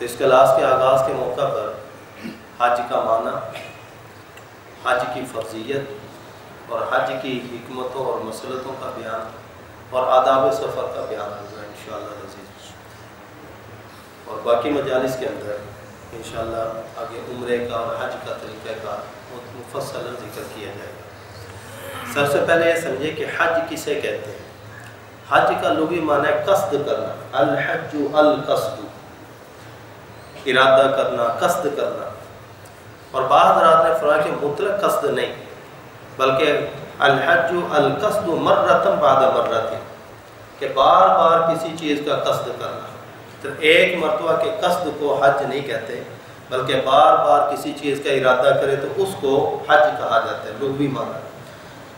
تو اس کلاس کے آغاز کے موقع پر حج کا معنی، حج کی فرضیت اور حج کی حکمتوں اور مصلحتوں کا بیان اور آداب سفر کا بیان ہوگا انشاءاللہ العزیز، اور باقی مجالس کے اندر انشاءاللہ آگے عمرے کا اور حج کا طریقہ کا مفصل ذکر کیا جائے گا۔ سب سے پہلے یہ سمجھے کہ حج کسے کہتے ہیں۔ حج کا لغوی معنی ہے قصد کرنا، الحج القصد، ارادہ کرنا، قصد کرنا، اور بعض حضرات نے فرمایا کہ مطلق قصد نہیں بلکہ الحج القصد مرتن بعد مرتن، کہ بار بار کسی چیز کا قصد کرنا۔ تو ایک مرتبہ کے قصد کو حج نہیں کہتے بلکہ بار بار کسی چیز کا ارادہ کرے تو اس کو حج کہا جاتا ہے لغوی معنی۔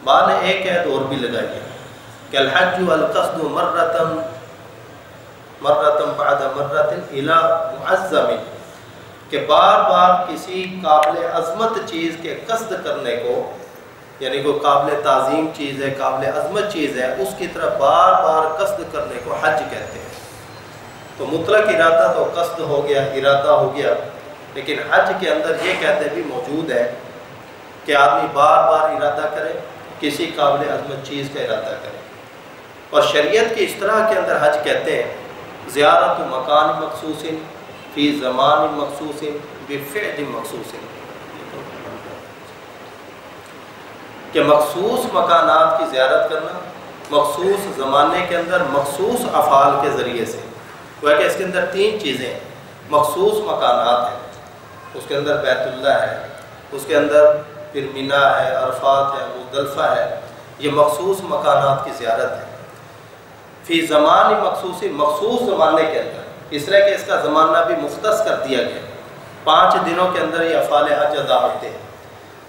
بعد نے ایک عہد اور بھی لگائی ہے کہ الحج القصد مرتن بعد مرتن الی معظم، کہ بار بار کسی قابل عظمت چیز کے قصد کرنے کو، یعنی کوئی قابل تعظیم چیز ہے، قابل عظمت چیز ہے، اس کی طرف بار بار قصد کرنے کو حج کہتے ہیں۔ تو مطلق ارادہ تو قصد ہو گیا، ارادہ ہو گیا، لیکن حج کے اندر یہ کہتے بھی موجود ہے کہ آدمی بار بار ارادہ کرے، کسی قابل عظمت چیز کا ارادہ کرے۔ اور شریعت کی اصطلاح کے اندر حج کہتے ہیں زیارت مکان مخصوص فی زمان مخصوص بفعل مخصوص، کہ مخصوص مکانات کی زیارت کرنا مخصوص زمانے کے اندر مخصوص افعال کے ذریعے سے۔ وہ کہ اس کے اندر تین چیزیں ہیں، مخصوص مکانات ہیں، اس کے اندر بیت اللہ ہے، اس کے اندر پھر مینا ہے، عرفات ہے، مزدلفہ ہے، یہ مخصوص مکانات کی زیارت ہے۔ فی زمان مخصوص، مخصوص زمانے کے اندر، اس طرح کہ اس کا زمانہ بھی مختص کر دیا گیا، 5 دنوں کے اندر یہ افعال حج ادا ہوتے ہیں،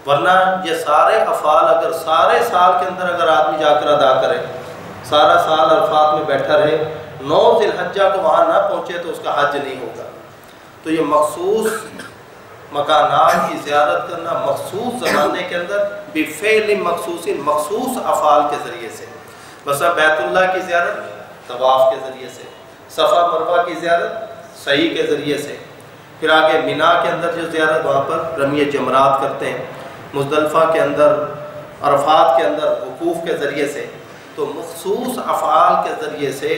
ورنہ یہ سارے افعال اگر سارے سال کے اندر اگر آدمی جا کر ادا کرے، سارا سال عرفات میں بیٹھا رہے، 9 ذی الحجہ کو وہاں نہ پہنچے تو اس کا حج نہیں ہوگا۔ تو یہ مخصوص مکانات کی زیارت کرنا مخصوص زمانے کے اندر بفعل مخصوص، مخصوص افعال کے ذریعے سے، مثلا بیت اللہ کی زیارت طواف کے ذریعے سے، صفا مروہ کی زیارت سعی کے ذریعے سے، پھر آگے مینا کے اندر جو زیارت وہاں پر رمی جمرات کرتے ہیں، مزدلفہ کے اندر، عرفات کے اندر وقوف کے ذریعے سے۔ تو مخصوص افعال کے ذریعے سے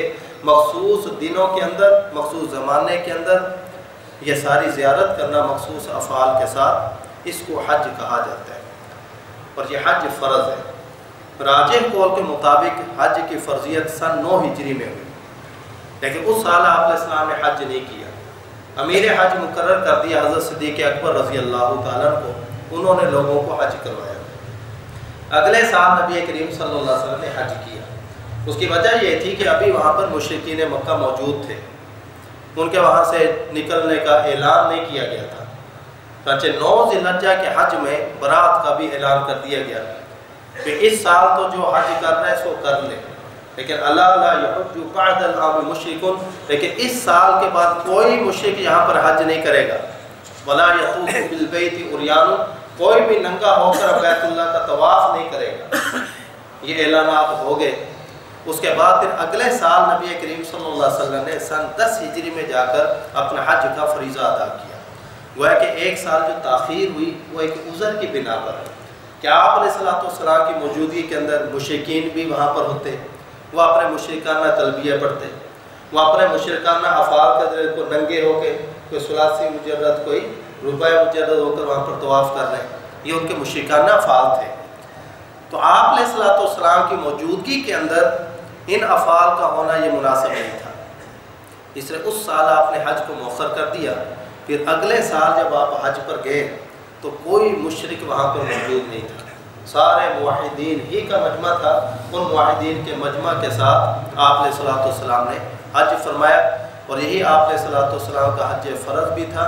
مخصوص دنوں کے اندر مخصوص زمانے کے اندر یہ ساری زیارت کرنا مخصوص افعال کے ساتھ، اس کو حج کہا جاتا ہے، اور یہ حج فرض ہے۔ راجح قول کے مطابق حج کی فرضیت سن 9 ہجری میں ہوئی، لیکن اس سال آپ علیہ السلام نے حج نہیں کیا۔ امیر حج مقرر کر دیا حضرت صدیق اکبر رضی اللہ تعالیٰ کو، انہوں نے لوگوں کو حج کروایا۔ اگلے سال نبی کریم صلی اللہ علیہ وسلم نے حج کیا۔ اس کی وجہ یہ تھی کہ ابھی وہاں پر مشرکین مکہ موجود تھے، ان کے وہاں سے نکلنے کا اعلان نہیں کیا گیا تھا۔ چنانچہ 9 ذی الحجہ کے حج میں برات کا بھی اعلان کر دیا گیا کہ اس سال تو جو حج کرنا ہے اس کو کر لے، لیکن اللہ لا یحج بعد العام مشرک، لیکن اس سال کے بعد کوئی مشرک یہاں پر حج نہیں کرے گا۔ ولا یطوف بالبیت عریان، کوئی بھی ننگا ہو کر بیت اللہ کا طواف نہیں کرے گا۔ یہ اعلانات ہو گئے۔ اس کے بعد پھر اگلے سال نبی کریم صلی اللہ علیہ وسلم نے سن 10 ہجری میں جا کر اپنا حج کا فریضہ ادا کیا۔ وہ ہے کہ ایک سال جو تاخیر ہوئی وہ ایک عذر کی بنا پر ہے کہ آپ علیہ السلام کی موجودگی کے اندر مشرکین بھی وہاں پر ہوتے، وہ اپنے مشرکانہ تلبیہ پڑھتے، وہ اپنے مشرکانہ افعال کے ذریعے کو ننگے ہو کے، کوئی ثلاثی مجرد، کوئی ربع مجرد ہو کر وہاں پر طواف کر رہے ہیں، یہ ان کے مشرکانہ افعال تھے۔ تو آپ علیہ السلام کی موجودگی کے اندر ان افعال کا ہونا یہ مناسب نہیں تھا، اس لیے اس سال آپ نے حج کو مؤخر کر دیا۔ پھر اگلے سال جب آپ حج پر گئے تو کوئی مشرک وہاں پر موجود نہیں تھا، سارے موحدین ہی کا مجمع تھا۔ ان موحدین کے مجمع کے ساتھ آپ علیہ السلام نے حج فرمایا، اور یہی آپ علیہ السلام کا حج فرض بھی تھا،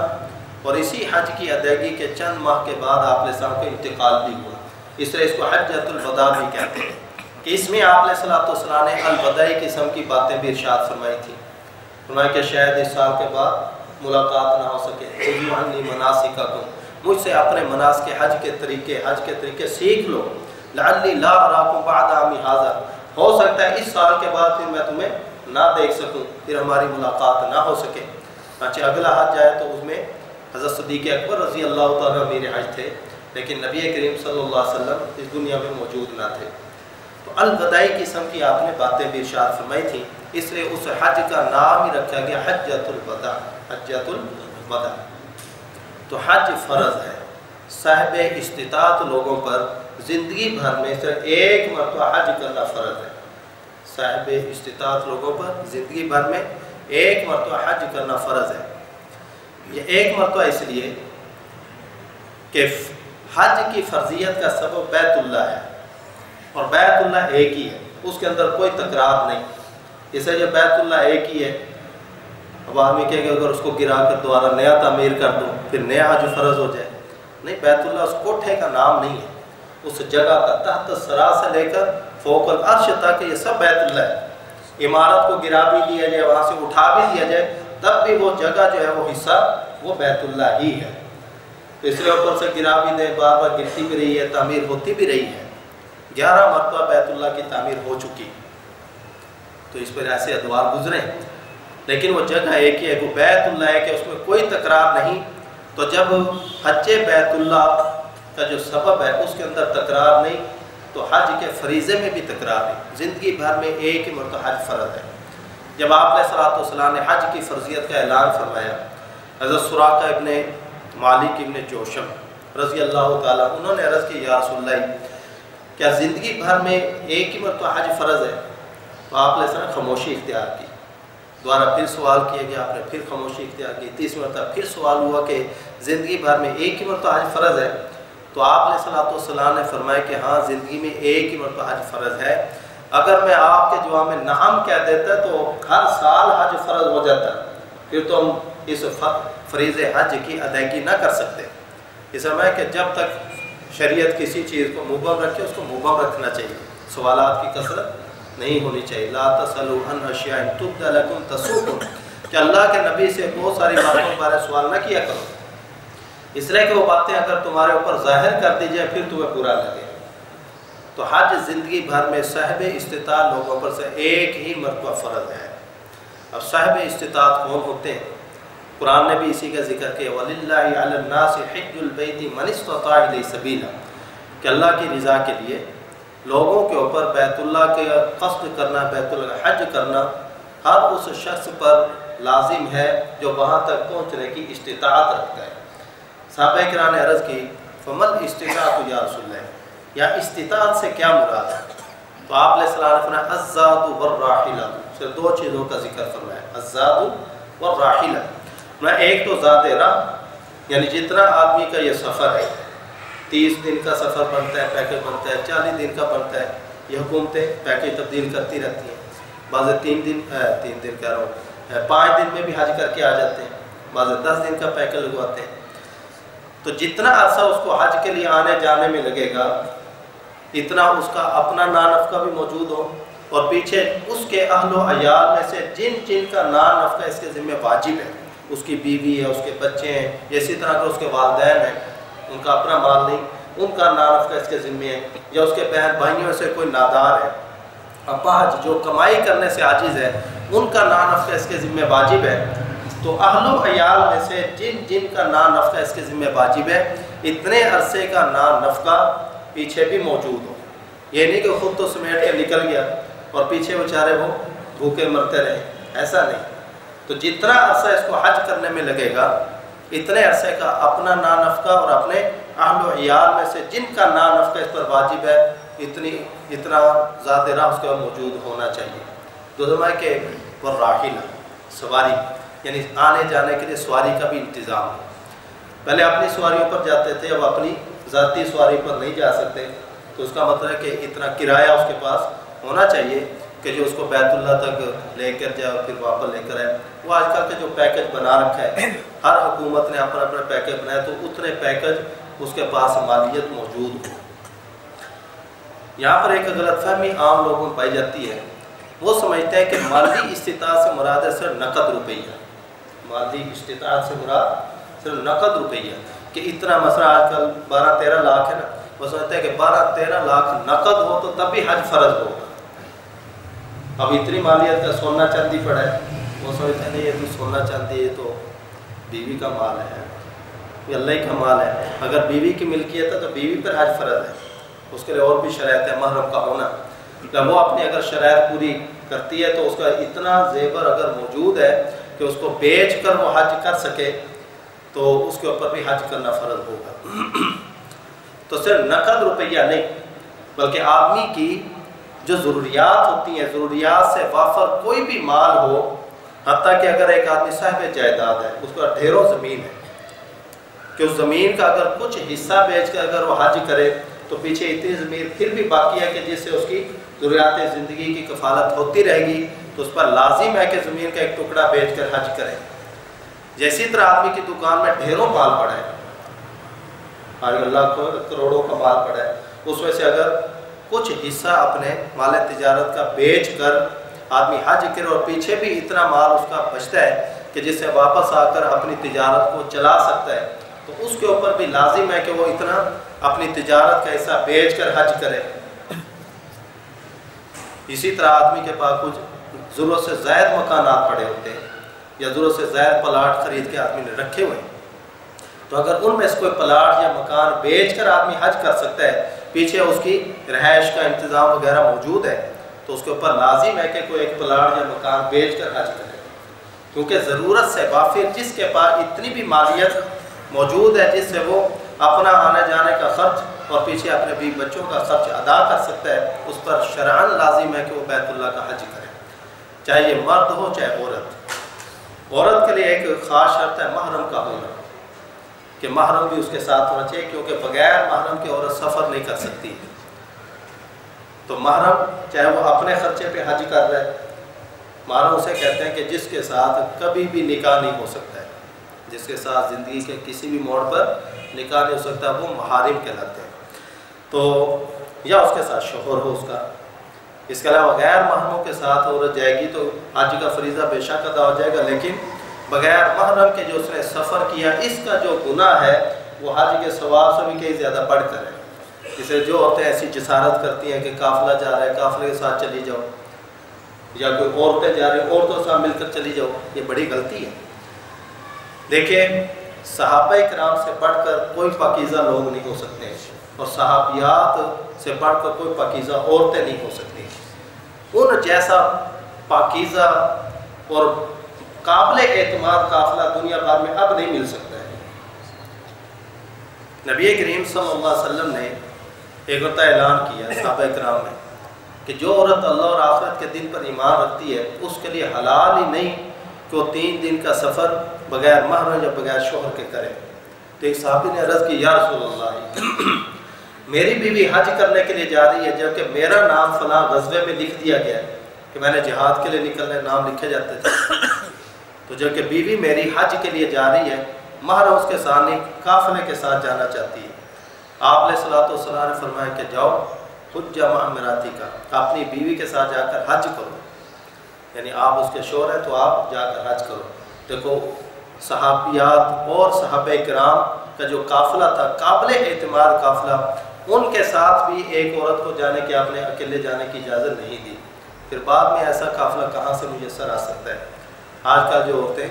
اور اسی حج کی ادائیگی کے چند ماہ کے بعد آپ علیہ السلام کا انتقال بھی ہوا، اس لیے اس کو حجۃ الوداع بھی کہتے ہیں، کہ اس میں آپ علیہ السلام نے الوداعی قسم کی باتیں بھی ارشاد فرمائی تھی۔ فرمایا کہ شاید اس سال کے بعد ملاقات نہ ہو سکے، خذوا عنی مناسککم، مجھ سے اپنے مناسک حج کے طریقے سیکھ لو، لعلی لا اراکم بعد عامی ھذا، ہو سکتا ہے اس سال کے بعد پھر میں تمہیں نہ دیکھ سکوں، پھر ہماری ملاقات نہ ہو سکے۔ اچھا اگلا حج آئے تو اس میں حضرت صدیق اکبر رضی اللہ تعالیٰ امیر حج تھے، لیکن نبی کریم صلی اللہ علیہ وسلم اس دنیا میں موجود نہ تھے۔ تو الوداعی قسم کی آپ نے باتیں بھی ارشاد فرمائی تھیں، اس لیے اس حج کا نام ہی رکھا گیا حجۃ الوداع، حجۃ الوداع۔ تو حج فرض ہے، صاحب استطاعت لوگوں پر زندگی بھر میں صرف ایک مرتبہ حج کرنا فرض ہے۔ صاحب استطاعت لوگوں پر زندگی بھر میں ایک مرتبہ حج کرنا فرض ہے۔ یہ ایک مرتبہ اس لیے کہ حج کی فرضیت کا سبب بیت اللہ ہے، اور بیت اللہ ایک ہی ہے، اس کے اندر کوئی تکرار نہیں۔ اسے جو بیت اللہ ایک ہی ہے، اب آدمی کہے کہ اگر اس کو گرا کر دوبارہ نیا تعمیر کر دو پھر نیا حج فرض ہو جائے، نہیں، بیت اللہ اس کوٹھے کا نام نہیں ہے، اس جگہ کا تحت سرا سے لے کر فوق العرش تک یہ سب بیت اللہ ہے۔ عمارت کو گرا بھی دیا جائے، وہاں سے اٹھا بھی دیا جائے، تب بھی وہ جگہ جو ہے وہ حصہ وہ بیت اللہ ہی ہے۔ تو اس لیے اوپر سے گرا بھی دیں، بار بار گرتی بھی رہی ہے، تعمیر ہوتی بھی رہی ہے، 11 مرتبہ بیت اللہ کی تعمیر ہو چکی، تو اس پر ایسے ادوار گزرے، لیکن وہ جگہ ایک ہی ہے، وہ بیت اللہ ہے کہ اس میں کوئی تکرار نہیں۔ تو جب حج بیت اللہ کا جو سبب ہے اس کے اندر تکرار نہیں، تو حج کے فریضے میں بھی تکرار نہیں، زندگی بھر میں ایک ہی مرتبہ حج فرض ہے۔ جب آپ علیہ السلام نے حج کی فرضیت کا اعلان فرمایا، حضرت سراقہ ابن مالک ابن جوشم رضی اللہ تعالیٰ، انہوں نے عرض کی یا رسول اللہ کیا زندگی بھر میں ایک ہی مرتبہ حج فرض ہے؟ تو آپ علیہ السلام نے خاموشی اختیار کی، دوبارہ پھر سوال کیا گیا، آپ نے پھر خاموشی اختیار کی، 30 مرتبہ پھر سوال ہوا کہ زندگی بھر میں ایک ہی مرتبہ حج فرض ہے؟ تو آپ علیہ السلام نے فرمایا کہ ہاں، زندگی میں ایک ہی مرتبہ حج فرض ہے۔ اگر میں آپ کے جواب میں نعم کہہ دیتا تو ہر سال حج فرض ہو جاتا، پھر تو ہم اس فریض حج کی ادائیگی نہ کر سکتے۔ اس میں کہ جب تک شریعت کسی چیز کو مبہم رکھے اس کو مبہم رکھنا چاہیے، سوالات کی کثرت نہیں ہونی چاہیے۔ لا تسألوا عن اشیاء تبد لکم تسؤکم، کہ اللہ کے نبی سے بہت ساری باتوں کے بارے سوال نہ کیا کرو، اس لیے کہ وہ باتیں اگر تمہارے اوپر ظاہر کر دی جائے پھر تمہیں برا لگے۔ تو حج زندگی بھر میں صاحب استطاعت لوگوں پر سے ایک ہی مرتبہ فرض ہے۔ اب صاحب استطاعت کون ہوتے ہیں؟ قرآن نے بھی اسی کا ذکر کیا، وَلِلَّهِ عَلَى النَّاسِ حِجُّ الْبَيْتِ مَنِ اسْتَطَاعَ إِلَيْهِ سَبِيلًا، کہ اللہ کی رضا کے لیے لوگوں کے اوپر بیت اللہ کے قصد کرنا، بیت اللہ کا حج کرنا ہر اس شخص پر لازم ہے جو وہاں تک پہنچنے کی استطاعت رکھتا ہے۔ صحابہ کرام نے عرض کی فَمَا الْإِسْتِطَاعَةُ يَا رسول اللہ، یا استطاعت سے کیا مراد ہے؟ تو آپ علیہ السلام نے فرمایا الزاد والراحلہ، صرف 2 چیزوں کا ذکر فرمایا، الزاد والراحلہ۔ میں ایک تو ذات راہ، یعنی جتنا آدمی کا یہ سفر ہے، 30 دن کا سفر بنتا ہے، پیکج بنتا ہے، 40 دن کا بنتا ہے، یہ حکومتیں پیکج تبدیل کرتی رہتی ہیں، بعض 3 دن کہہ رہا ہوں 5 دن میں بھی حج کر کے آ جاتے ہیں، بعض 10 دن کا پیکج لگواتے ہیں۔ تو جتنا عرصہ اس کو حج کے لیے آنے جانے میں لگے گا، اتنا اس کا اپنا نانفقہ بھی موجود ہو، اور پیچھے اس کے اہل و عیال میں سے جن کا نانفقہ اس کے ذمہ واجب ہے، اس کی بیوی ہے، اس کے بچے ہیں، اسی طرح کہ اس کے والدین ہیں، ان کا اپنا مال نہیں، ان کا نانفقہ اس کے ذمہ ہے، یا اس کے بہن بھائیوں سے کوئی نادار ہے، اپاہج جو کمائی کرنے سے عاجز ہے، ان کا نانفقہ اس کے ذمہ واجب ہے۔ تو اہل و عیال میں سے جن کا نانفقہ اس کے ذمہ واجب ہے، اتنے عرصے کا نانفقہ پیچھے بھی موجود ہو، یہ نہیں کہ خود تو سمیٹ کے نکل گیا اور پیچھے بیچارے وہ بھوکے مرتے رہے، ایسا نہیں۔ تو جتنا عرصہ اس کو حج کرنے میں لگے گا، اتنے عرصے کا اپنا نانفقہ اور اپنے اہل و عیال میں سے جن کا نانفقہ اس پر واجب ہے، اتنا ذات راہ اس کے موجود ہونا چاہیے۔ دوسرا ہے کہ والراحلہ، سواری، یعنی آنے جانے کے لیے سواری کا بھی انتظام ہو۔ پہلے اپنی سواریوں پر جاتے تھے، اب اپنی ذاتی سواری پر نہیں جا سکتے، تو اس کا مطلب ہے کہ اتنا کرایہ اس کے پاس ہونا چاہیے کہ جو اس کو بیت اللہ تک لے کر جائے اور پھر واپس لے کر آئے۔ وہ آج کل کے جو پیکج بنا رکھا ہے، ہر حکومت نے اپنا پیکج بنایا، تو اتنے پیکج اس کے پاس مالیت موجود ہو۔ یہاں پر ایک غلط فہمی عام لوگوں میں پائی جاتی ہے، وہ سمجھتے ہیں کہ مالی استطاعت سے مراد ہے صرف نقد روپیہ، مالی استطاعت سے مراد صرف نقد روپیہ، کہ اتنا مثلا آج کل 12-13 لاکھ ہے نا، وہ سمجھتے ہیں کہ 12-13 لاکھ نقد ہو تو تب بھی حج فرض ہوگا۔ اب اتنی مالیت کا سونا چاندی پڑا ہے، وہ سمجھتے ہیں نہیں یہ تو سونا چاندی ہے تو بیوی کا مال ہے، یہ اللہ کا مال ہے. اگر بیوی کی ملکیت ہے تو بیوی پر حج فرض ہے. اس کے لیے اور بھی شرائط ہے محرم کا ہونا. جب وہ اپنی اگر شرائط پوری کرتی ہے تو اس کا اتنا زیور اگر موجود ہے کہ اس کو بیچ کر وہ حج کر سکے تو اس کے اوپر بھی حج کرنا فرض ہوگا. تو صرف نقد روپیہ نہیں بلکہ آدمی کی جو ضروریات ہوتی ہیں، ضروریات سے وافر کوئی بھی مال ہو، حتیٰ کہ اگر ایک آدمی صاحب جائیداد ہے، اس کا ڈھیروں زمین ہے، کہ اس زمین کا اگر کچھ حصہ بیچ کر اگر وہ حج کرے تو پیچھے اتنی زمین پھر بھی باقی ہے کہ جس سے اس کی ضروریات زندگی کی کفالت ہوتی رہے گی، تو اس پر لازم ہے کہ زمین کا ایک ٹکڑا بیچ کر حج کرے. جیسی طرح آدمی کی دکان میں ڈھیروں مال پڑا ہے، اللہ کو کروڑوں کا مال پڑا ہے، اس میں سے اگر کچھ حصہ اپنے مال تجارت کا بیچ کر آدمی حج کرے اور پیچھے بھی اتنا مال اس کا بچتا ہے کہ جس سے واپس آ کر اپنی تجارت کو چلا سکتا ہے، تو اس کے اوپر بھی لازم ہے کہ وہ اتنا اپنی تجارت کا حصہ بیچ کر حج کرے. اسی طرح آدمی کے پاس کچھ ضرورت سے زائد مکانات پڑے ہوتے ہیں یا ضرورت سے زائد پلاٹ خرید کے آدمی نے رکھے ہوئے ہیں، تو اگر ان میں سے کوئی پلاٹ یا مکان بیچ کر آدمی حج کر سکتا ہے، پیچھے اس کی رہائش کا انتظام وغیرہ موجود ہے، تو اس کے اوپر لازم ہے کہ کوئی ایک پلاٹ یا مکان بیچ کر حج کرے. کیونکہ ضرورت سے وافر جس کے پاس اتنی بھی مالیت موجود ہے جس سے وہ اپنا آنے جانے کا خرچ اور پیچھے اپنے بیوی بچوں کا خرچ ادا کر سکتا ہے، اس پر شرعاً لازم ہے کہ وہ بیت اللہ کا حج کرے، چاہے یہ مرد ہو چاہے عورت. عورت کے لیے ایک خاص شرط ہے محرم کا ہونا، کہ محرم بھی اس کے ساتھ ہونا چاہیے، کیونکہ بغیر محرم کے عورت سفر نہیں کر سکتی. تو محرم چاہے وہ اپنے خرچے پہ حج کر رہے، محرم اسے کہتے ہیں کہ جس کے ساتھ کبھی بھی نکاح نہیں ہو سکتا ہے، جس کے ساتھ زندگی کے کسی بھی موڑ پر نکاح نہیں ہو سکتا، وہ محارم کہلاتے ہیں. تو یا اس کے ساتھ شوہر ہو اس کا. اس کے علاوہ غیر محرموں کے ساتھ عورت جائے گی تو حج کا فریضہ بے شک ادا ہو جائے گا، لیکن بغیر محرم کے جو اس نے سفر کیا اس کا جو گناہ ہے وہ حج کے ثواب سے بھی کہیں زیادہ بڑھ کر ہے. جسے جو عورتیں ایسی جسارت کرتی ہیں کہ قافلہ جا رہا ہے، قافلے کے ساتھ چلی جاؤ، یا کوئی عورتیں جا رہی ہیں عورتوں کے ساتھ مل کر چلی جاؤ، یہ بڑی غلطی ہے. دیکھیں صحابہ کرام سے بڑھ کر کوئی پاکیزہ لوگ نہیں ہو سکتے، اور صحابیات سے بڑھ کر کوئی پاکیزہ عورتیں نہیں ہو سکتی. ان جیسا پاکیزہ اور قابل اعتماد قافلہ دنیا بھر میں اب نہیں مل سکتا ہے. نبی کریم صلی اللہ علیہ وسلم نے ایک مرتبہ اعلان کیا صحابہ کرام میں کہ جو عورت اللہ اور آخرت کے دن پر ایمان رکھتی ہے اس کے لیے حلال ہی نہیں کہ وہ 3 دن کا سفر بغیر محرم یا بغیر شوہر کے کرے. تو ایک صحابی نے عرض کی، یا رسول اللہ میری بیوی حج کرنے کے لیے جا رہی ہے، جبکہ میرا نام فلاں غزوے میں لکھ دیا گیا ہے کہ میں نے جہاد کے لیے نکلنے نام لکھے جاتے تھے، تو جبکہ بیوی میری حج کے لیے جا رہی ہے، محرم اس کے سامنے قافلے کے ساتھ جانا چاہتی ہے. آپ علیہ الصلوۃ والسلام نے فرمایا کہ جاؤ حج مع امراتی کا، اپنی بیوی کے ساتھ جا کر حج کرو، یعنی آپ اس کے شوہر ہیں تو آپ جا کر حج کرو. دیکھو صحابیات اور صحابہ کرام کا جو قافلہ تھا قابل اعتماد قافلہ، ان کے ساتھ بھی ایک عورت کو جانے کی آپ نے اکیلے جانے کی اجازت نہیں دی. پھر بعد میں ایسا قافلہ کہاں سے میسر آ سکتا ہے؟ آج کل جو عورتیں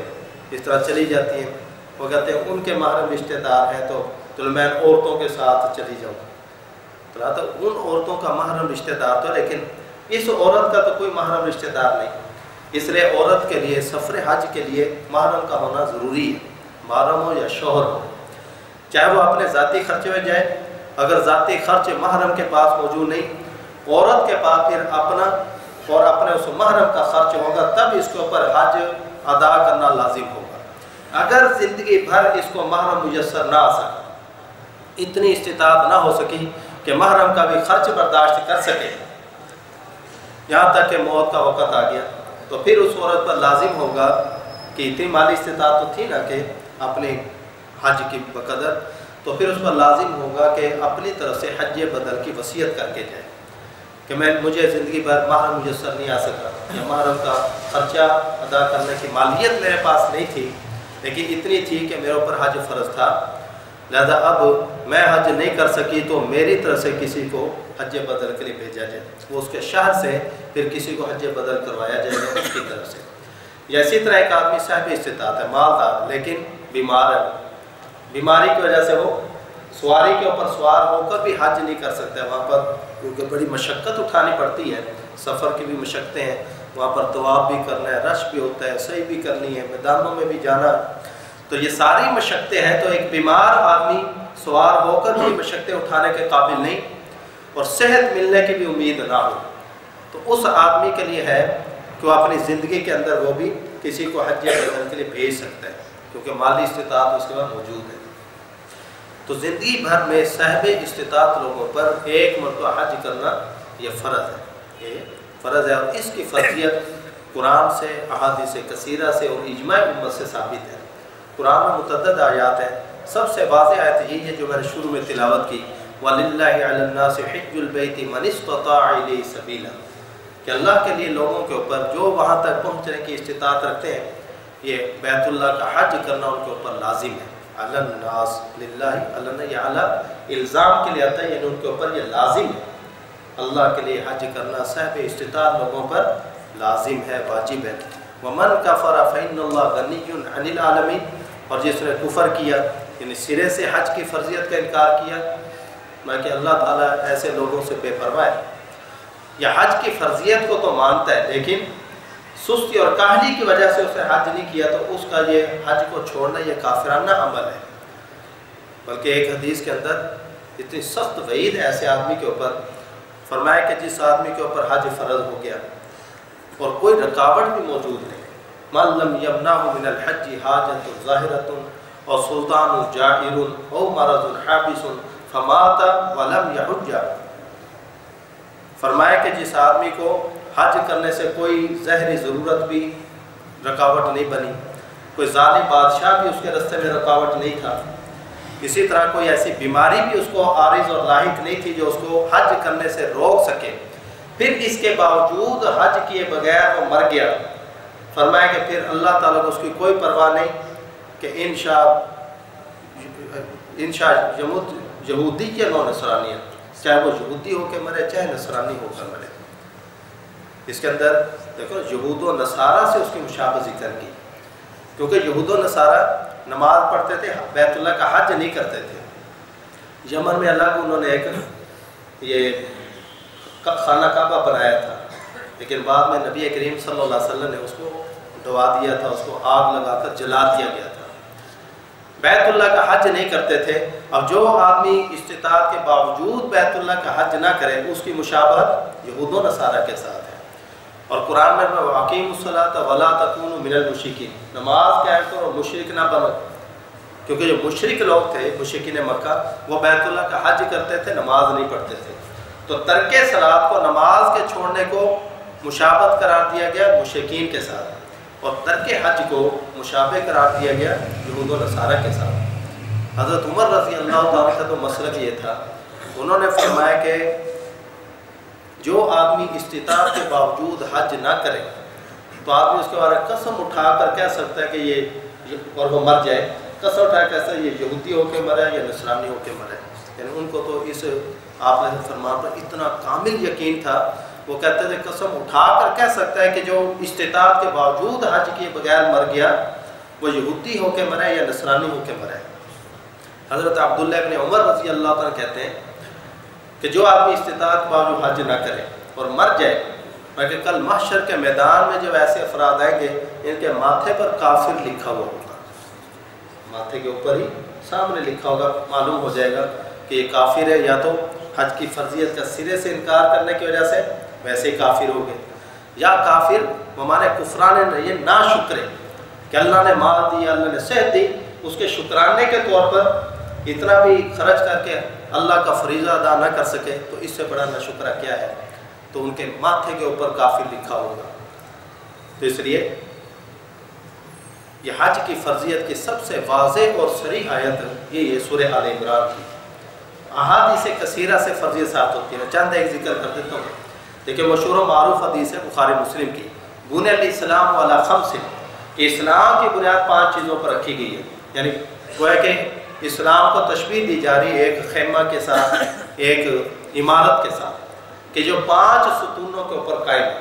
اس طرح چلی جاتی ہیں، وہ کہتے ہیں ان کے محرم رشتہ دار ہیں تو چلو میں عورتوں کے ساتھ چلی جاؤں. تو ان عورتوں کا محرم رشتہ دار تو، لیکن اس عورت کا تو کوئی محرم رشتہ دار نہیں. اس لیے عورت کے لیے سفر حج کے لیے محرم کا ہونا ضروری ہے، محرم ہو یا شوہر ہو، چاہے وہ اپنے ذاتی خرچے میں جائے. اگر ذاتی خرچ محرم کے پاس موجود نہیں، عورت کے پاس پھر اپنا اور اپنے اس محرم کا خرچ ہوگا، تب اس کے اوپر حج ادا کرنا لازم ہوگا. اگر زندگی بھر اس کو محرم میسر نہ آ سکا، اتنی استطاعت نہ ہو سکی کہ محرم کا بھی خرچ برداشت کر سکے، یہاں تک کہ موت کا وقت آ گیا، تو پھر اس عورت پر لازم ہوگا کہ اتنی مالی استطاعت تو تھی نا کہ اپنے حج کی بقدر، تو پھر اس پر لازم ہوگا کہ اپنی طرف سے حج بدل کی وصیت کر کے جائے کہ مجھے زندگی بھر محرم میسر نہیں آ سکا، یا محرم کا خرچہ ادا کرنے کی مالیت میرے پاس نہیں تھی، لیکن اتنی تھی کہ میرے اوپر حج فرض تھا، لہذا اب میں حج نہیں کر سکی تو میری طرف سے کسی کو حج بدل کے لیے بھیجا جائے، وہ اس کے شہر سے پھر کسی کو حج بدل کروایا جائے گا اس کی طرف سے. یا اسی طرح ایک آدمی صاحب استطاعت ہے، مالدار، لیکن بیمار ہے، بیماری کی وجہ سے وہ سواری کے اوپر سوار ہو کر بھی حج نہیں کر سکتے وہاں پر، کیونکہ بڑی مشقت اٹھانی پڑتی ہے، سفر کی بھی مشقتیں ہیں، وہاں پر طواف بھی کرنا ہے، رش بھی ہوتا ہے، سعی بھی کرنی ہے، میدانوں میں بھی جانا، تو یہ ساری مشقتیں ہیں، تو ایک بیمار آدمی سوار ہو کر بھی مشقتیں اٹھانے کے قابل نہیں اور صحت ملنے کی بھی امید نہ ہو، تو اس آدمی کے لیے ہے کہ وہ اپنی زندگی کے اندر وہ بھی کسی کو حج بدن کے لیے بھیج سکتا ہے، کیونکہ مالی استطاعت اس کے بعد موجود ہے۔ تو زندگی بھر میں صاحب استطاعت لوگوں پر ایک مرتبہ حج کرنا یہ فرض ہے، یہ فرض ہے، اور اس کی فرضیت قرآن سے، احادیث کثیرہ سے اور اجماع امت سے ثابت ہے۔ قرآن میں متعدد آیات ہیں، سب سے واضح آیت یہی ہے جو میں نے شروع میں تلاوت کی، وَلِلَّهِ عَلَى النَّاسِ حِجُّ الْبَيْتِ مَنِ اسْتَطَاعَ إِلَيْهِ سَبِيلًا، کہ اللہ کے لیے لوگوں کے اوپر جو وہاں تک پہنچنے کی استطاعت رکھتے ہیں، یہ بیت اللہ کا حج کرنا ان کے اوپر لازم ہے۔ علی الناس، للہ، اللہ یہ اعلیٰ الزام کے لیے آتا ہے، یعنی ان کے اوپر یہ لازم ہے، اللہ کے لیے حج کرنا صاحب استطاعت لوگوں پر لازم ہے، واجب ہے۔ وَمَنْ كَفَرَ فَإِنَّ اللَّهَ غَنِيٌّ عَنِ الْعَالَمِينَ، اور جس نے کفر کیا یعنی سرے سے حج کی فرضیت کا انکار کیا، میں کہ اللہ تعالیٰ ایسے لوگوں سے بے پرواہ ہے، یا حج کی فرضیت کو تو مانتا ہے لیکن سستی اور کاہلی کی وجہ سے اس نے حج نہیں کیا، تو اس کا یہ حج کو چھوڑنا یہ کافرانہ عمل ہے۔ بلکہ ایک حدیث کے اندر اتنی سخت وعید ہے ایسے آدمی کے اوپر، فرمایا کہ جس آدمی کے اوپر حج فرض ہو گیا اور کوئی رکاوٹ بھی موجود نہیں، مَن لَمْ يَمْنَعْهُ مِنَ الْحَجِّ حَاجَةٌ ظَاهِرَةٌ أَوْ سُلْطَانٌ جَائِرٌ أَوْ مَرَضٌ حَابِسٌ فَمَاتَ وَلَمْ يَحُجَّ، فرمایا کہ جس آدمی کو حج کرنے سے کوئی ظاہری ضرورت بھی رکاوٹ نہیں بنی، کوئی ظالم بادشاہ بھی اس کے راستے میں رکاوٹ نہیں تھا، اسی طرح کوئی ایسی بیماری بھی اس کو عارض اور لاحق نہیں تھی جو اس کو حج کرنے سے روک سکے، پھر اس کے باوجود حج کیے بغیر وہ مر گیا، فرمایا کہ پھر اللہ تعالیٰ کو اس کی کوئی پرواہ نہیں کہ انشاء یہودی کے نو نصرانیت، چاہے وہ یہودی ہو کے مرے چاہے نصرانی ہو کر مرے۔ اس کے اندر دیکھو یہود و نصارہ سے اس کی مشابہ ذکر کی، کیونکہ یہود و نصارہ نماز پڑھتے تھے، بیت اللہ کا حج نہیں کرتے تھے۔ یمن میں الگ انہوں نے ایک یہ خانہ کعبہ بنایا تھا، لیکن بعد میں نبی کریم صلی اللہ علیہ وسلم نے اس کو ڈبا دیا تھا، اس کو آگ لگا کر جلا دیا گیا تھا۔ بیت اللہ کا حج نہیں کرتے تھے۔ اب جو آدمی استطاعت کے باوجود بیت اللہ کا حج نہ کرے اس کی مشابہت یہود و نصارہ کے ساتھ ہے۔ اور قرآن میں وَأَقِیمُوا الصَّلَاةَ وَلَا تَکُونُوا مِنَ الْمُشْرِکِینَ، نماز قائم کرو مشرک نہ بنو، کیونکہ جو مشرک لوگ تھے مشرکین مکہ وہ بیت اللہ کا حج کرتے تھے، نماز نہیں پڑھتے تھے، تو ترک صلاۃ کو نماز کے چھوڑنے کو مشابہت قرار دیا گیا مشرکین کے ساتھ، اور ترک حج کو مشابہ قرار دیا گیا یہود و نصارہ کے ساتھ۔ حضرت عمر رضی اللہ تعالیٰ کا تو مسلک یہ تھا، انہوں نے فرمایا کہ جو آدمی استطاعت کے باوجود حج نہ کرے تو آدمی اس کے بارے قسم اٹھا کر کہہ سکتا ہے کہ یہ اور وہ مر جائے، قسم اٹھا کر کہہ سکتا ہے یہ یہودی ہو کے مرے یا نصرانی ہو کے مرے، یعنی ان کو تو اس آپ نے فرمان پر اتنا کامل یقین تھا، وہ کہتے تھے قسم اٹھا کر کہہ سکتا ہے کہ جو استطاعت کے باوجود حج کیے بغیر مر گیا وہ یہودی ہو کے مرے یا نصرانی ہو کے مرے۔ حضرت عبداللہ ابن عمر رضی اللہ عنہ کہتے ہیں کہ جو آدمی استطاعت کے باوجود حج نہ کرے اور مر جائے، بلکہ کل محشر کے میدان میں جب ایسے افراد آئیں گے ان کے ماتھے پر کافر لکھا ہوا ہوگا، ماتھے کے اوپر ہی سامنے لکھا ہوگا، معلوم ہو جائے گا کہ یہ کافر ہے، یا تو حج کی فرضیت کا سرے سے انکار کرنے کی وجہ سے ویسے ہی کافر ہو گئے، یا کافر بمانے کفران یہ نا شکرے کہ اللہ نے مال دی، اللہ نے صحت دی، اس کے شکرانے کے طور پر اتنا بھی خرچ کر کے اللہ کا فریضہ ادا نہ کر سکے تو اس سے بڑا ناشکرہ کیا ہے، تو ان کے ماتھے کے اوپر کافر لکھا ہوگا۔ تو اس لیے یہ حج کی فرضیت کی سب سے واضح اور صریح آیت یہ سورہ آل عمران کی، احادیث کثیرہ سے فرضیت ثابت ہوتی ہے، چند ایک ذکر کر دیتا ہوں۔ دیکھیں مشہور و معروف حدیث ہے بخاری مسلم کی، بنی الاسلام علی خمس، کہ اسلام کی بنیاد 5 چیزوں پر رکھی گئی ہے، یعنی وہ ہے کہ اسلام کو تشبیہ دی جا رہی ہے ایک خیمہ کے ساتھ، ایک عمارت کے ساتھ، کہ جو 5 ستونوں کے اوپر قائم ہے،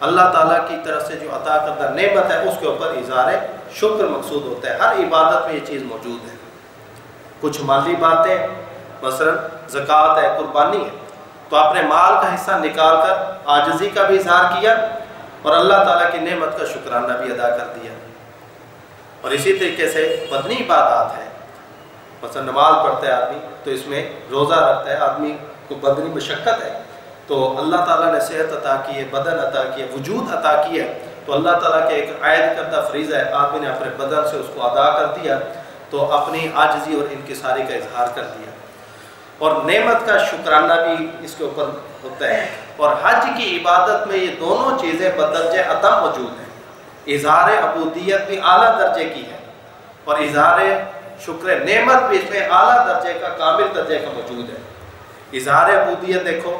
اللہ تعالیٰ کی طرف سے جو عطا کردہ نعمت ہے اس کے اوپر اظہار شکر مقصود ہوتا ہے۔ ہر عبادت میں یہ چیز موجود ہے۔ کچھ مالی باتیں مثلا زکوٰۃ ہے، قربانی ہے، تو اپنے مال کا حصہ نکال کر عاجزی کا بھی اظہار کیا اور اللہ تعالیٰ کی نعمت کا شکرانہ بھی ادا کر دیا۔ اور اسی طریقے سے بدنی عبادات ہیں، مثلا نماز پڑھتا ہے آدمی تو اس میں روزہ رکھتا ہے، آدمی کو بدنی مشقت ہے، تو اللہ تعالیٰ نے صحت عطا کی ہے، بدن عطا کی ہے، وجود عطا کی ہے، تو اللہ تعالیٰ کے ایک عائد کردہ فریضہ ہے، آدمی نے اپنے بدن سے اس کو ادا کر دیا تو اپنی عاجزی اور انکساری کا اظہار کر دیا۔ اور نعمت کا شکرانہ بھی اس کے اوپر ہوتا ہے۔ اور حج کی عبادت میں یہ دونوں چیزیں بدرجہ اتم موجود ہیں۔ اظہار عبودیت بھی اعلیٰ درجے کی ہے اور اظہار شکر نعمت بھی اس میں اعلیٰ درجے کا، کامل درجے کا موجود ہے۔ اظہار عبودیت دیکھو،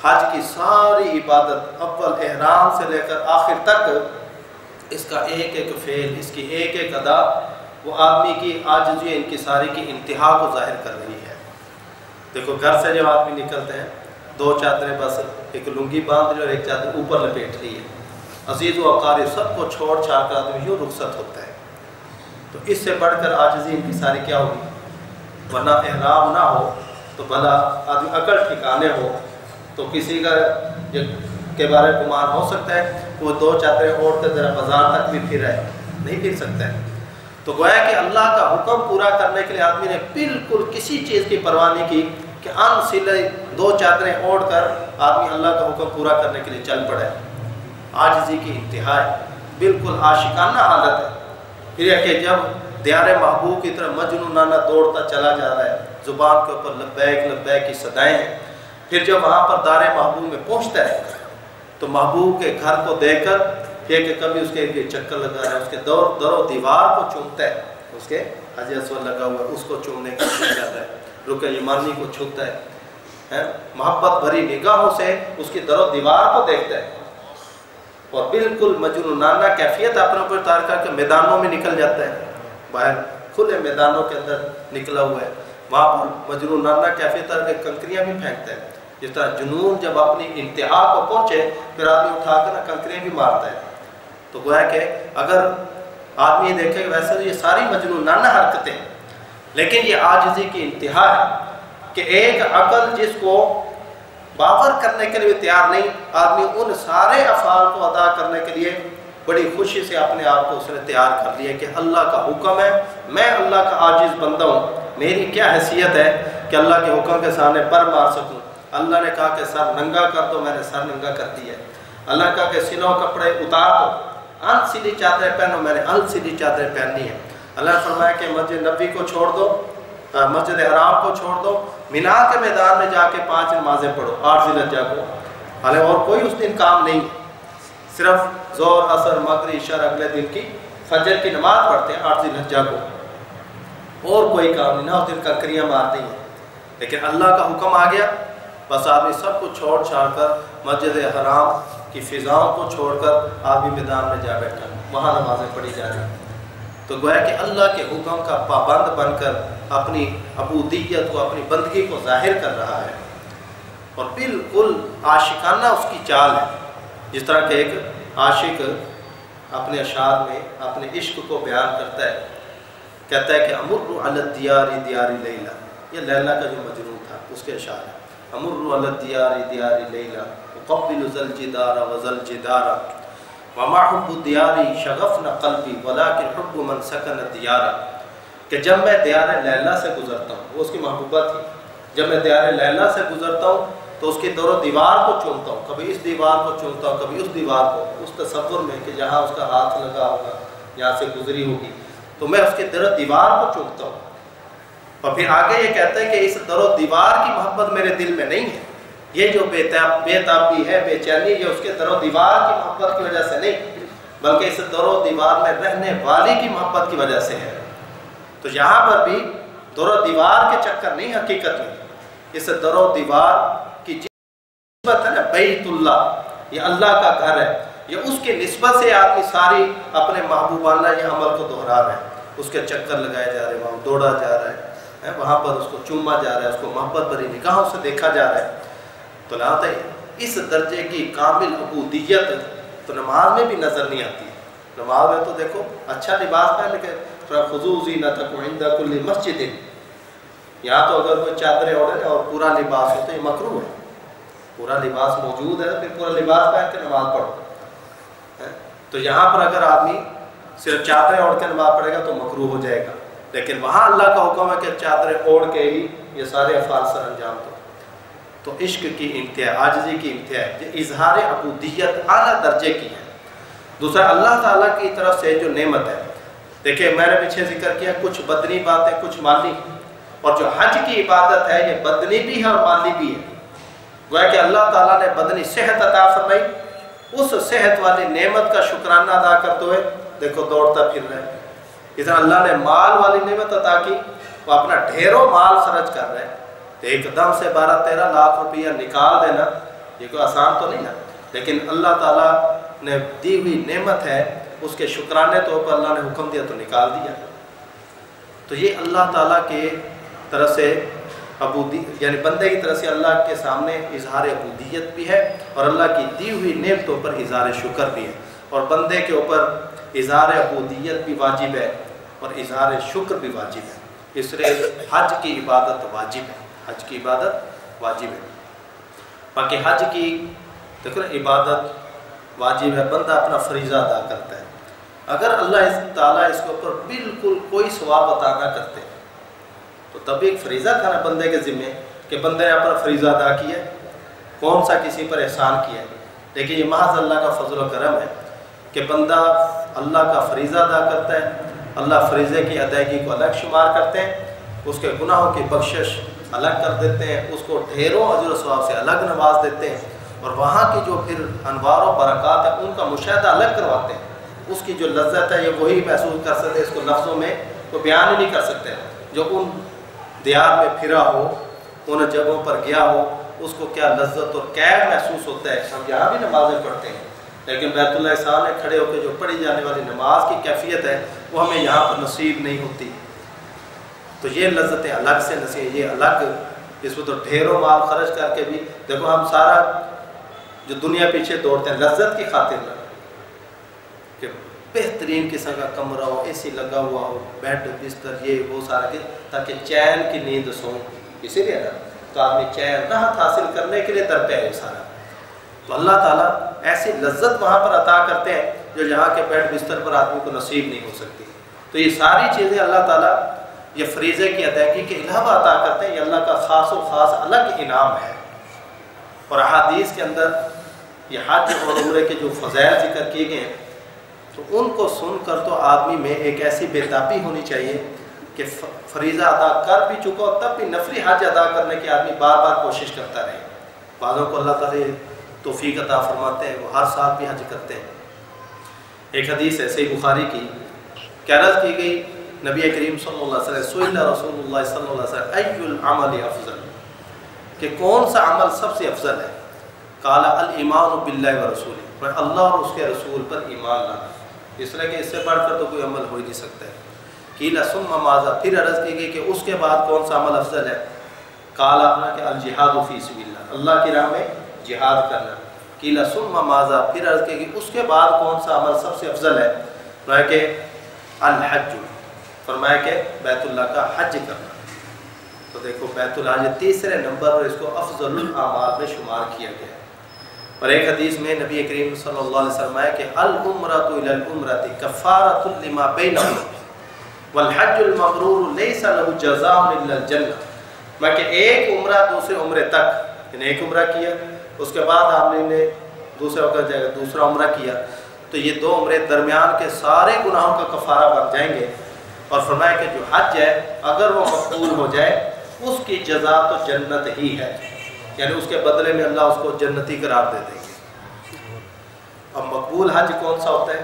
حج کی ساری عبادت اول احرام سے لے کر آخر تک اس کا ایک ایک فعل، اس کی ایک ایک ادا وہ آدمی کی عاجزی انکساری کی انتہا کو ظاہر کر رہی ہے۔ دیکھو گھر سے جب آدمی نکلتے ہیں، دو چادریں بس، ایک لنگی باندھ لی اور ایک چادر اوپر لپیٹ لی ہے، عزیز و اقارب سب کو چھوڑ چھاڑ کر آدمی یوں رخصت ہوتا ہے، تو اس سے بڑھ کر عاجزی انکساری کیا ہوگی؟ ورنہ احرام نہ ہو تو بھلا آدمی عقل ٹھکانے ہو تو کسی کا کے بارے میں گمان ہو سکتا ہے وہ دو چادریں اوڑھ کر ذرا بازار تک بھی پھر ہے، نہیں پھر سکتا ہے۔ تو گویا کہ اللہ کا حکم پورا کرنے کے لیے آدمی نے بالکل کسی چیز کی پرواہ نہیں کی کہ ان سلے دو چادریں اوڑھ کر آدمی اللہ کا حکم پورا کرنے کے لیے چل پڑے۔ عاجزی کی انتہا ہے، بالکل عاشقانہ حالت ہے۔ پھر یہ کہ جب دیار محبوب کی طرح مجنونانہ دوڑتا چلا جا رہا ہے، زبان کے اوپر لبیک لبیک کی صدائیں ہیں، پھر جب وہاں پر دار محبوب میں پہنچتا ہے تو محبوب کے گھر کو دیکھ کر پھر کہ کبھی اس کے چکر لگا رہا ہے، اس کے در و دیوار کو چومتا ہے، اس کے حجر اسود لگا ہوا ہے اس کو چومنے کی کوشش کرتا ہے، رکن یمانی کو چھوتا ہے، محبت بھری نگاہوں سے اس کی در و دیوار کو دیکھتا ہے اور بالکل مجنونانہ کیفیت اپنے اوپر اتار کر کے میدانوں میں نکل جاتا ہے، باہر کھلے میدانوں کے اندر نکلا ہوا ہے، وہاں پر مجنونانہ کیفیت کے کنکریاں بھی پھینکتا ہے۔ جس طرح جنون جب اپنی انتہا کو پہنچے پھر آدمی اٹھا کر کنکریاں بھی مارتا ہے۔ تو گویا کہ اگر آدمی دیکھے ویسے تو یہ ساری مجنونانہ حرکتیں ہیں، لیکن یہ عاجزی کی انتہا ہے کہ ایک عقل جس کو باور کرنے کے لیے تیار نہیں، آدمی ان سارے افعال کو ادا کرنے کے لیے بڑی خوشی سے اپنے آپ کو اس نے تیار کر لیا کہ اللہ کا حکم ہے، میں اللہ کا عاجز بندہ ہوں، میری کیا حیثیت ہے کہ اللہ کے حکم کے سامنے پر مار سکوں۔ اللہ نے کہا کہ سر ننگا کر دو، میں نے سر ننگا کر دیا ہے۔ اللہ نے کہا کہ سلو کپڑے اتار دو، ان سلی چادریں پہنو، میں نے ان سلی چادریں پہننی ہیں۔ اللہ نے فرمایا کہ مسجد نبوی کو چھوڑ دو، مسجد حرام کو چھوڑ دو، مینا کے میدان میں جا کے 5 نمازیں پڑھو 8 ذی الحجہ کو، حالانکہ اور کوئی اس دن کام نہیں ہے، صرف ظہر عصر مغرب عشاء اگلے دن کی فجر کی نماز پڑھتے ہیں 8 ذی الحجہ کو، اور کوئی کام نہیں، نہ اس دن کنکریاں مارتی ہیں۔ لیکن اللہ کا حکم آ گیا، بس آدمی سب کو چھوڑ چھاڑ کر مسجد حرام کی فضاؤں کو چھوڑ کر آدمی میدان میں جا بیٹھا، وہاں نمازیں پڑھی جا رہی۔ تو گویا کہ اللہ کے حکم کا پابند بن کر اپنی عبودیت کو، اپنی بندگی کو ظاہر کر رہا ہے، اور بالکل عاشقانہ اس کی چال ہے۔ جس طرح کہ ایک عاشق اپنے اشعار میں اپنے عشق کو بیان کرتا ہے، کہتا ہے کہ امر علی الدیار دیار لیلا، یہ لیلا کا جو مجنون تھا اس کے اشعار ہے، امر علی الدیار دیار لیلا اقبل ذل جدار وذل جدار وما حب الدیار شغفنا قلبی ولکن حب من سکن الدیار، کہ جب میں دیار لیلا سے گزرتا ہوں، وہ اس کی محبوبہ تھی، جب میں دیار لیلا سے گزرتا ہوں تو اس کی دور و دیوار کو چومتا ہوں، کبھی اس دیوار کو چومتا ہوں کبھی اس دیوار کو، اس تصور میں کہ جہاں اس کا ہاتھ لگا ہوگا، یہاں سے گزری ہوگی، تو میں اس کی در و دیوار کو چومتا ہوں۔ اور پھر آگے یہ کہتا ہے کہ اس در و دیوار کی محبت میرے دل میں نہیں ہے، یہ جو بے تابی ہے، بے چینی، یہ اس کے در و دیوار کی محبت کی وجہ سے نہیں، بلکہ اس در و دیوار میں رہنے والی کی محبت کی وجہ سے ہے۔ تو یہاں پر بھی در و دیوار کے چکر نہیں، حقیقت میں اس در و دیوار کی نسبت ہے نا، بیت اللہ، یہ اللہ کا گھر ہے، یہ اس کی نسبت سے آدمی ساری اپنے محبوبانہ یہ عمل کو دہرا رہے ہیں، اس کے چکر لگائے جا رہے ہیں، وہاں دوڑا جا رہا ہے، وہاں پر اس کو چوما جا رہا ہے، اس کو محبت بھری نگاہوں سے دیکھا جا رہا ہے۔ تو لہٰذا اس درجے کی کامل عبودیت تو نماز میں بھی نظر نہیں آتی ہے۔ نماز میں تو دیکھو اچھا لباس پہن کے خُذُوا زِینَتَکُمْ عِنْدَ کُلِّ مَسْجِدٍ، یہاں تو اگر کوئی چادریں اوڑھے اور پورا لباس ہو تو یہ مکروہ ہے، پورا لباس موجود ہے پھر پورا لباس پہن کے نماز پڑھو، تو یہاں پر اگر آدمی صرف چادریں اوڑھ کے نماز پڑھے گا تو مکروہ ہو جائے گا، لیکن وہاں اللہ کا حکم ہے کہ چادریں اوڑھ کے ہی یہ سارے افعال سر انجام دو۔ تو عشق کی انتہا، عاجزی کی انتہا ہے، یہ اظہار عبودیت اعلیٰ درجے کی ہے۔ دوسرا اللہ تعالیٰ کی طرف سے جو نعمت ہے، دیکھیں میں نے پیچھے ذکر کیا کچھ بدنی باتیں کچھ مالی، اور جو حج کی عبادت ہے یہ بدنی بھی ہے اور مالی بھی ہے۔ گویا کہ اللہ تعالیٰ نے بدنی صحت عطا فرمائی، اس صحت والی نعمت کا شکرانہ ادا کرتے ہوئے دیکھو دوڑتا پھر رہے ہیں۔ اس طرح اللہ نے مال والی نعمت عطا کی، وہ اپنا ڈھیروں مال خرچ کر رہے ہیں، تو ایک دم سے 12-13 لاکھ روپیہ نکال دینا یہ کوئی آسان تو نہیں نا، لیکن اللہ تعالیٰ نے دی ہوئی نعمت ہے، اس کے شکرانے طور پر اللہ نے حکم دیا تو نکال دیا۔ تو یہ اللہ تعالیٰ کے طرف سے یعنی بندے کی طرف سے اللہ کے سامنے اظہار عبودیت بھی ہے، اور اللہ کی دی ہوئی نعمتوں پر اظہار شکر بھی ہے، اور بندے کے اوپر اظہار عبودیت بھی واجب ہے اور اظہار شکر بھی واجب ہے۔ اس لیے حج کی عبادت واجب ہے، حج کی عبادت واجب ہے۔ باقی حج کی دیکھو عبادت واجب ہے، بندہ اپنا فریضہ ادا کرتا ہے۔ اگر اللہ تعالیٰ اس کے اوپر بالکل کوئی ثواب عطا نہ کرتے تو تب ایک فریضہ تھا نا بندے کے ذمے کہ بندے نے اپنا فریضہ ادا کیا، کون سا کسی پر احسان کیا ہے، لیکن یہ محض اللہ کا فضل و کرم ہے کہ بندہ اللہ کا فریضہ ادا کرتا ہے، اللہ فریضے کی ادائیگی کو الگ شمار کرتے ہیں، اس کے گناہوں کی بخشش الگ کر دیتے ہیں، اس کو ڈھیروں اجر و ثواب سے الگ نواز دیتے ہیں، اور وہاں کی جو پھر انوار و برکات ہے ان کا مشاہدہ الگ کرواتے ہیں۔ اس کی جو لذت ہے یہ وہی محسوس کر سکتے ہیں، اس کو لفظوں میں کوئی بیان ہی نہیں کر سکتے۔ جو ان دیار میں پھرا ہو، ان جگہوں پر گیا ہو، اس کو کیا لذت اور کیف محسوس ہوتا ہے۔ ہم یہاں بھی نمازیں پڑھتے ہیں، لیکن بیت اللہ کے سامنے کھڑے ہو کے جو پڑھی جانے والی نماز کی کیفیت ہے وہ ہمیں یہاں پر نصیب نہیں ہوتی۔ تو یہ لذتیں الگ سے نصیب، یہ الگ، اس میں تو ڈھیروں مال خرچ کر کے بھی دیکھو ہم سارا جو دنیا پیچھے دوڑتے ہیں لذت کی خاطر نہ، کہ بہترین قسم کا کمرہ ہو، اے سی لگا ہوا ہو، بیڈ بستر یہ وہ سارا کہ تاکہ چین کی نیند سو، اسی لیے نا تو آدمی چین راحت حاصل کرنے کے لیے درپے ہے سارا۔ تو اللہ تعالیٰ ایسی لذت وہاں پر عطا کرتے ہیں جو یہاں کے بیڈ بستر پر آدمی کو نصیب نہیں ہو سکتی۔ تو یہ ساری چیزیں اللہ تعالیٰ یہ فریضے کی ادائیگی کے علاوہ عطا کرتے ہیں، یہ اللہ کا خاص و خاص الگ انعام ہے۔ اور احادیث کے اندر یہ حج اور عمرے کے جو فضائل ذکر کیے گئے ہیں تو ان کو سن کر تو آدمی میں ایک ایسی بےتابی ہونی چاہیے کہ فریضہ ادا کر بھی چکا ہو تب بھی نفلی حج ادا کرنے کی آدمی بار بار کوشش کرتا رہے۔ بعضوں کو اللہ تعالیٰ توفیق عطا فرماتے ہیں، وہ ہر سال بھی حج کرتے ہیں۔ ایک حدیث ہے صحیح بخاری کی کہ عرض کی گئی نبی کریم صلی اللہ علیہ وسلم سئل رسول اللہ صلی اللہ علیہ وسلم ای العمل افضل، کہ کون سا عمل سب سے افضل ہے؟ قال الایمان باللہ ورسولہ، اللہ اور اس کے رسول پر ایمان لانا، اس لیے کہ اس سے بڑھ کر تو کوئی عمل ہو ہی نہیں سکتا ہے۔ قیل ثم ماذا، پھر عرض کی گئی کہ اس کے بعد کون سا عمل افضل ہے؟ قال کہ الجہاد فی سبیل اللہ، اللہ کی راہ میں جہاد کرنا۔ قیل ثم ماذا، پھر عرض کی گئی اس کے بعد کون سا عمل سب سے افضل ہے؟ فرمایا کہ الحج، فرمایا کہ بیت اللہ کا حج کرنا۔ تو دیکھو بیت اللہ تیسرے نمبر پر اس کو افضل الاعمال میں شمار کیا گیا۔ اور ایک حدیث میں نبی کریم صلی اللہ علیہ وسلم ہے کہ العمرۃ الی العمرۃ کفارۃ لما بینہما والحج المبرور لیس له جزاء الا الجنہ، میں کہ ایک عمرہ دوسرے عمرے تک، یعنی ایک عمرہ کیا اس کے بعد آپ نے دوسرے وقت جائے گا دوسرا عمرہ کیا تو یہ دو عمرے درمیان کے سارے گناہوں کا کفارہ بن جائیں گے۔ اور فرمایا کہ جو حج ہے اگر وہ مقبول ہو جائے اس کی جزا تو جنت ہی ہے، یعنی اس کے بدلے میں اللہ اس کو جنتی قرار دے دیں گے۔ اب مقبول حج کون سا ہوتا ہے؟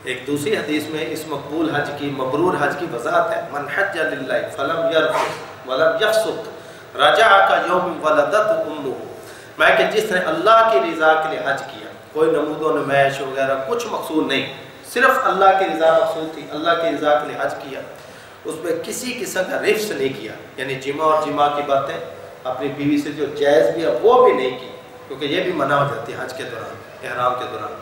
ایک دوسری حدیث میں اس مقبول حج کی، مبرور حج کی وضاحت ہے، من حج للہ فلم یرفث ولم یفسق رجع کیوم ولدت امہ، میں کہ جس نے اللہ کی رضا کے لیے حج کیا، کوئی نمود و نمائش وغیرہ کچھ مقصود نہیں، صرف اللہ کی رضا مقصود تھی، اللہ کی رضا کے لیے حج کیا، اس میں کسی قسم کا رفث نہیں کیا، یعنی جمع اور جمع کی باتیں اپنی بیوی سے جو جائز بھی ہے وہ بھی نہیں کی، کیونکہ یہ بھی منع ہو جاتی ہے حج کے دوران، احرام کے دوران۔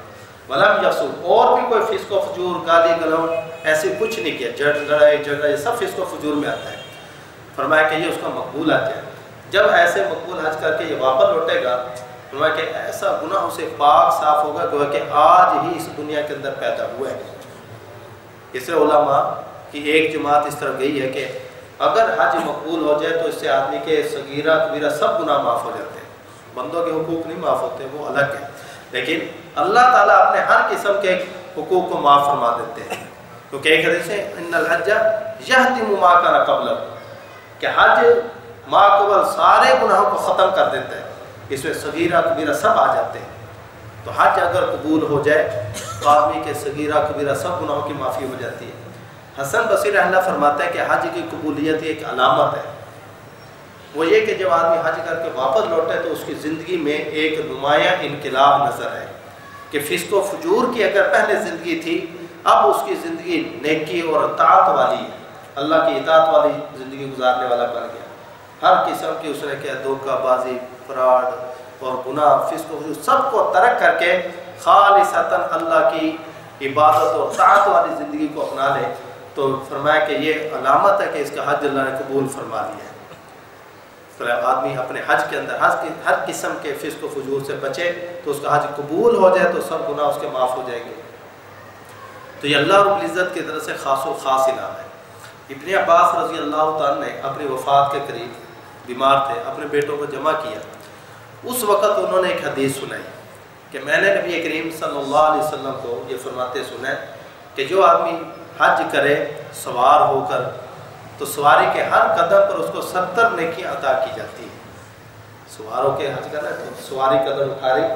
ولم یفسق، اور بھی کوئی فسق و فجور، گالی گلوچ ایسے کچھ نہیں کیا، لڑائی جھگڑا، یہ سب فسق و فجور میں آتا ہے۔ فرمایا کہ یہ اس کا مقبول حج ہے۔ جب ایسے مقبول حج کر کے یہ واپس لوٹے گا، فرمایا کہ ایسا گناہوں سے پاک صاف ہوگا گویا کہ آج ہی اس دنیا کے اندر پیدا ہوا ہے۔ اس سے علماء کی ایک جماعت اس طرح گئی ہے کہ اگر حج مقبول ہو جائے تو اس سے آدمی کے صغیرہ کبیرہ سب گناہ معاف ہو جاتے ہیں، بندوں کے حقوق نہیں معاف ہوتے، وہ الگ ہے، لیکن اللہ تعالیٰ اپنے ہر قسم کے حقوق کو معاف فرما دیتے ہیں، کیونکہ ایک حدیث ہے ان الحج یہدم ما کان قبلہ، کہ حج ما قبل سارے گناہوں کو ختم کر دیتا ہے، اس میں صغیرہ کبیرہ سب آ جاتے ہیں۔ تو حج اگر قبول ہو جائے تو آدمی کے صغیرہ کبیرہ سب گناہوں کی معافی ہو جاتی ہے۔ حسن بصری رحمہ اللہ فرماتا ہے کہ حج کی قبولیت ایک علامت ہے، وہ یہ کہ جب آدمی حج کر کے واپس لوٹے تو اس کی زندگی میں ایک نمایاں انقلاب نظر آئے، کہ فسق و فجور کی اگر پہلے زندگی تھی، اب اس کی زندگی نیکی اور اطاعت والی ہے، اللہ کی اطاعت والی زندگی گزارنے والا بن گیا۔ ہر قسم کی اس نے کیا دھوکہ بازی، فراڈ اور گناہ، فسق و فجور سب کو ترک کر کے خالصتاً اللہ کی عبادت اور طاعت والی زندگی کو اپنا لے، تو فرمایا کہ یہ علامت ہے کہ اس کا حج اللہ نے قبول فرما لیا ہے۔ تو آدمی اپنے حج کے اندر ہر قسم کے فسق و فجور سے بچے تو اس کا حج قبول ہو جائے تو سب گناہ اس کے معاف ہو جائیں گے۔ تو یہ اللہ رب العزت کی طرف سے خاص و خاص انعام ہے۔ ابن عباس رضی اللہ تعالیٰ نے اپنی وفات کے قریب بیمار تھے، اپنے بیٹوں کو جمع کیا، اس وقت انہوں نے ایک حدیث سنائی کہ میں نے نبی کریم صلی اللہ علیہ وسلم کو یہ فرماتے سنا کہ جو آدمی حج کرے سوار ہو کر تو سواری کے ہر قدم پر اس کو 70 نیکیاں عطا کی جاتی ہیں۔ سوار ہو کے حج کرنا ہے تو سواری قدم اٹھا رہی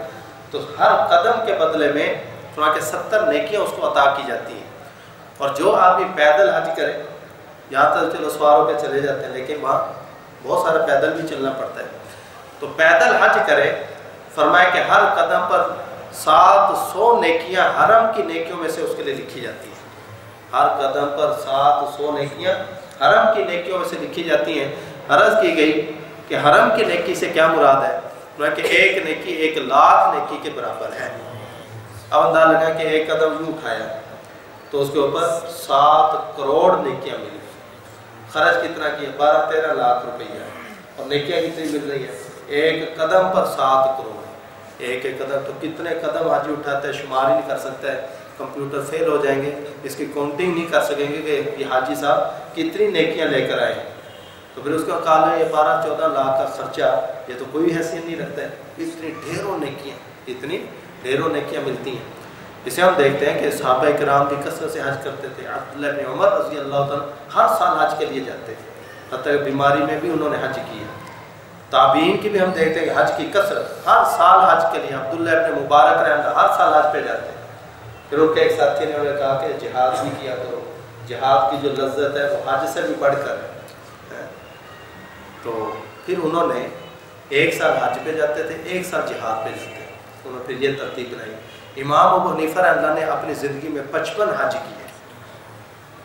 تو ہر قدم کے بدلے میں فرمایا کہ 70 نیکیاں اس کو عطا کی جاتی ہیں۔ اور جو آدمی پیدل حج کرے، یہاں تک چلو سوار ہو کے چلے جاتے ہیں لیکن وہاں بہت سارا پیدل بھی چلنا پڑتا ہے، تو پیدل حج کرے، فرمایا کہ ہر قدم پر 700 نیکیاں حرم کی نیکیوں میں سے اس کے لیے لکھی جاتی ہیں۔ ہر قدم پر 700 نیکیاں حرم کی نیکیوں میں سے لکھی جاتی ہیں۔ عرض کی گئی کہ حرم کی نیکی سے کیا مراد ہے؟ کہ ایک نیکی 1,00,000 نیکی کے برابر ہے۔ اب اندازہ لگا کہ ایک قدم یوں اٹھایا تو اس کے اوپر 7 کروڑ نیکیاں ملی۔ خرچ کتنا کیا؟ 12-13 لاکھ روپیہ، اور نیکیاں کتنی مل رہی ہیں؟ ایک قدم پر 7 کروڑ۔ ایک قدم تو کتنے قدم حاجی اٹھاتا ہے شمار ہی نہیں کر سکتا ہے، کمپیوٹر فیل ہو جائیں گے، اس کی کاؤنٹنگ نہیں کر سکیں گے کہ یہ حاجی صاحب کتنی نیکیاں لے کر آئے ہیں۔ تو پھر اس کا کال ہے یہ 12-14 لاکھ کا خرچہ، یہ تو کوئی حیثیت نہیں رکھتا ہے، اتنی ڈھیروں نیکیاں ملتی ہیں۔ اسے ہم دیکھتے ہیں کہ صحابہ کرام بھی کثرت سے حج کرتے تھے۔ عبداللہ بن عمر رضی اللہ تعالیٰ ہر سال حج کے لیے جاتے تھے، حتیٰ کہ بیماری میں بھی انہوں نے حج کیا۔ تابعین کی بھی ہم دیکھتے ہیں کہ حج کی کثرت، ہر سال حج کے لیے عبداللہ ابن مبارک رحمہ اللہ ہر سال حج پہ جاتے ہیں۔ پھر ان کے ایک ساتھی نے انہیں کہا کہ جہاد بھی کیا کرو، جہاد کی جو لذت ہے وہ حج سے بھی بڑھ کر ہے۔ تو پھر انہوں نے ایک سال حج پہ جاتے تھے، ایک سال جہاد پہ جاتے تھے، انہوں نے پھر یہ ترتیب بنائی۔ امام ابو حنیفہ رحمہ اللہ نے اپنی زندگی میں 55 حج کیے،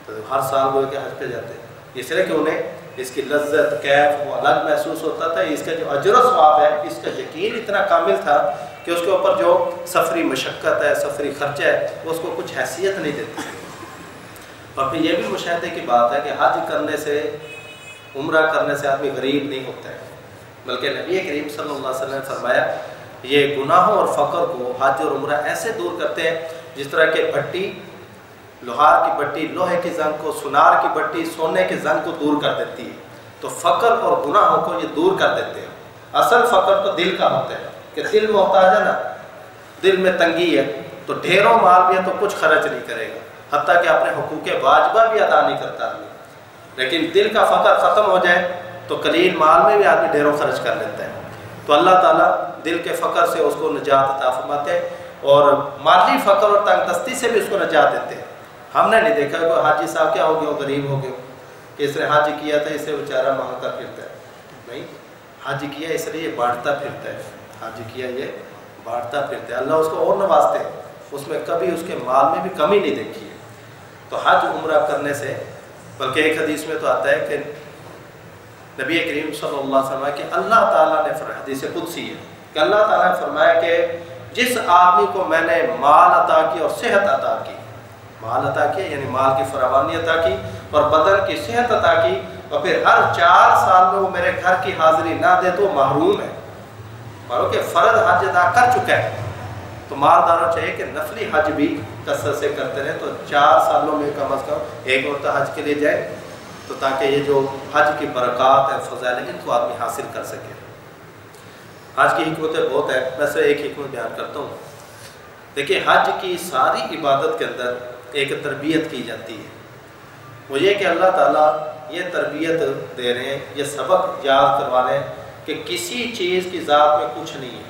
تو ہر سال وہ کہ حج پہ جاتے ہیں، اس لیے کہ انہیں اس کی لذت کیف وہ الگ محسوس ہوتا تھا، اس کا جو اجر و ثواب ہے اس کا یقین اتنا کامل تھا کہ اس کے اوپر جو سفری مشقت ہے، سفری خرچہ ہے، وہ اس کو کچھ حیثیت نہیں دیتی۔ اور پھر یہ بھی مشاہدے کی بات ہے کہ حج کرنے سے، عمرہ کرنے سے آدمی غریب نہیں ہوتا ہے، بلکہ نبی کریم صلی اللہ علیہ وسلم نے فرمایا یہ گناہوں اور فقر کو حج اور عمرہ ایسے دور کرتے ہیں جس طرح کہ بھٹی، لوہار کی بھٹی لوہے کی زنگ کو، سونار کی بھٹی سونے کے زنگ کو دور کر دیتی ہے، تو فقر اور گناہوں کو یہ دور کر دیتے ہیں۔ اصل فقر تو دل کا ہوتا ہے کہ دل محتاج ہے نا، دل میں تنگی ہے تو ڈھیروں مال بھی ہے تو کچھ خرچ نہیں کرے گا، حتیٰ کہ اپنے حقوق واجبہ بھی ادا نہیں کرتا آدمی۔ لیکن دل کا فقر ختم ہو جائے تو قلیل مال میں بھی آدمی ڈھیروں خرچ کر لیتا ہے۔ تو اللہ تعالیٰ دل کے فقر سے اس کو نجات عطا فرماتے ہیں، اور مالی فقر اور تنگ دستی سے بھی اس کو نجات دیتے ہیں۔ ہم نے نہیں دیکھا کہ حاجی صاحب کیا ہو گیا، غریب ہو گئے کہ اس نے حج کیا تھا اس سے بیچارہ مانگتا پھرتا ہے، نہیں، حج کیا اس لیے یہ بانٹتا پھرتا ہے، حج کیا یہ بانٹتا پھرتا ہے، اللہ اس کو اور نوازتے ہیں، اس میں کبھی اس کے مال میں بھی کمی نہیں دیکھی ہے۔ تو حج عمرہ کرنے سے، بلکہ ایک حدیث میں تو آتا ہے کہ نبی کریم صلی اللہ علیہ وسلم کہ اللہ تعالیٰ نے فرمایا، حدیث قدسی ہے کہ اللہ تعالیٰ نے فرمایا کہ جس آدمی کو میں نے مال عطا کی اور صحت عطا کی، مال عطا کیا یعنی مال کی فراوانی عطا کی اور بدن کی صحت عطا کی، اور پھر ہر 4 سال میں وہ میرے گھر کی حاضری نہ دے تو محروم ہے۔ مانو کہ فرض حج ادا کر چکا ہے، تو مالداروں چاہیے کہ نفلی حج بھی کثرت سے کرتے رہیں، تو 4 سالوں میں کم از کم ایک مرتبہ حج کے لیے جائے، تو تاکہ یہ جو حج کی برکات ہے، فضائل ہیں، ان کو آدمی حاصل کر سکے۔ حج کی حکمتیں بہت ہیں، میں سے ایک حکمت بیان کرتا ہوں۔ دیکھیے حج کی ساری عبادت کے اندر ایک تربیت کی جاتی ہے، وہ یہ کہ اللہ تعالیٰ یہ تربیت دے رہے ہیں، یہ سبق یاد کروا رہے ہیں کہ کسی چیز کی ذات میں کچھ نہیں ہے،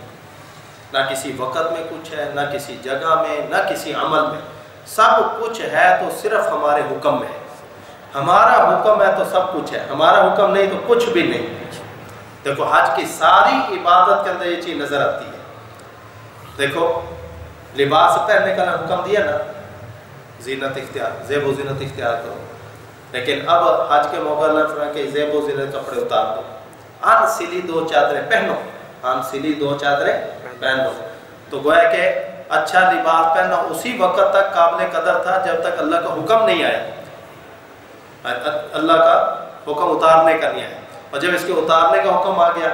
نہ کسی وقت میں کچھ ہے، نہ کسی جگہ میں، نہ کسی عمل میں، سب کچھ ہے تو صرف ہمارے حکم میں ہے۔ ہمارا حکم ہے تو سب کچھ ہے، ہمارا حکم نہیں تو کچھ بھی نہیں۔ دیکھو حج کی ساری عبادت کے اندر یہ چیز نظر آتی ہے۔ دیکھو لباس پہننے کا حکم دیا نا، زینت اختیار، زیب و زینت اختیار کرو، لیکن اب حج کے موقع اللہ فرمایا کہ زیب و زینت کپڑے اتار دو، ان سلی 2 چادریں پہنو، ان سلی 2 چادریں پہنو۔ تو گویا کہ اچھا لباس پہننا اسی وقت تک قابل قدر تھا جب تک اللہ کا حکم نہیں آیا، اللہ کا حکم اتارنے کا نہیں آیا، اور جب اس کے اتارنے کا حکم آ گیا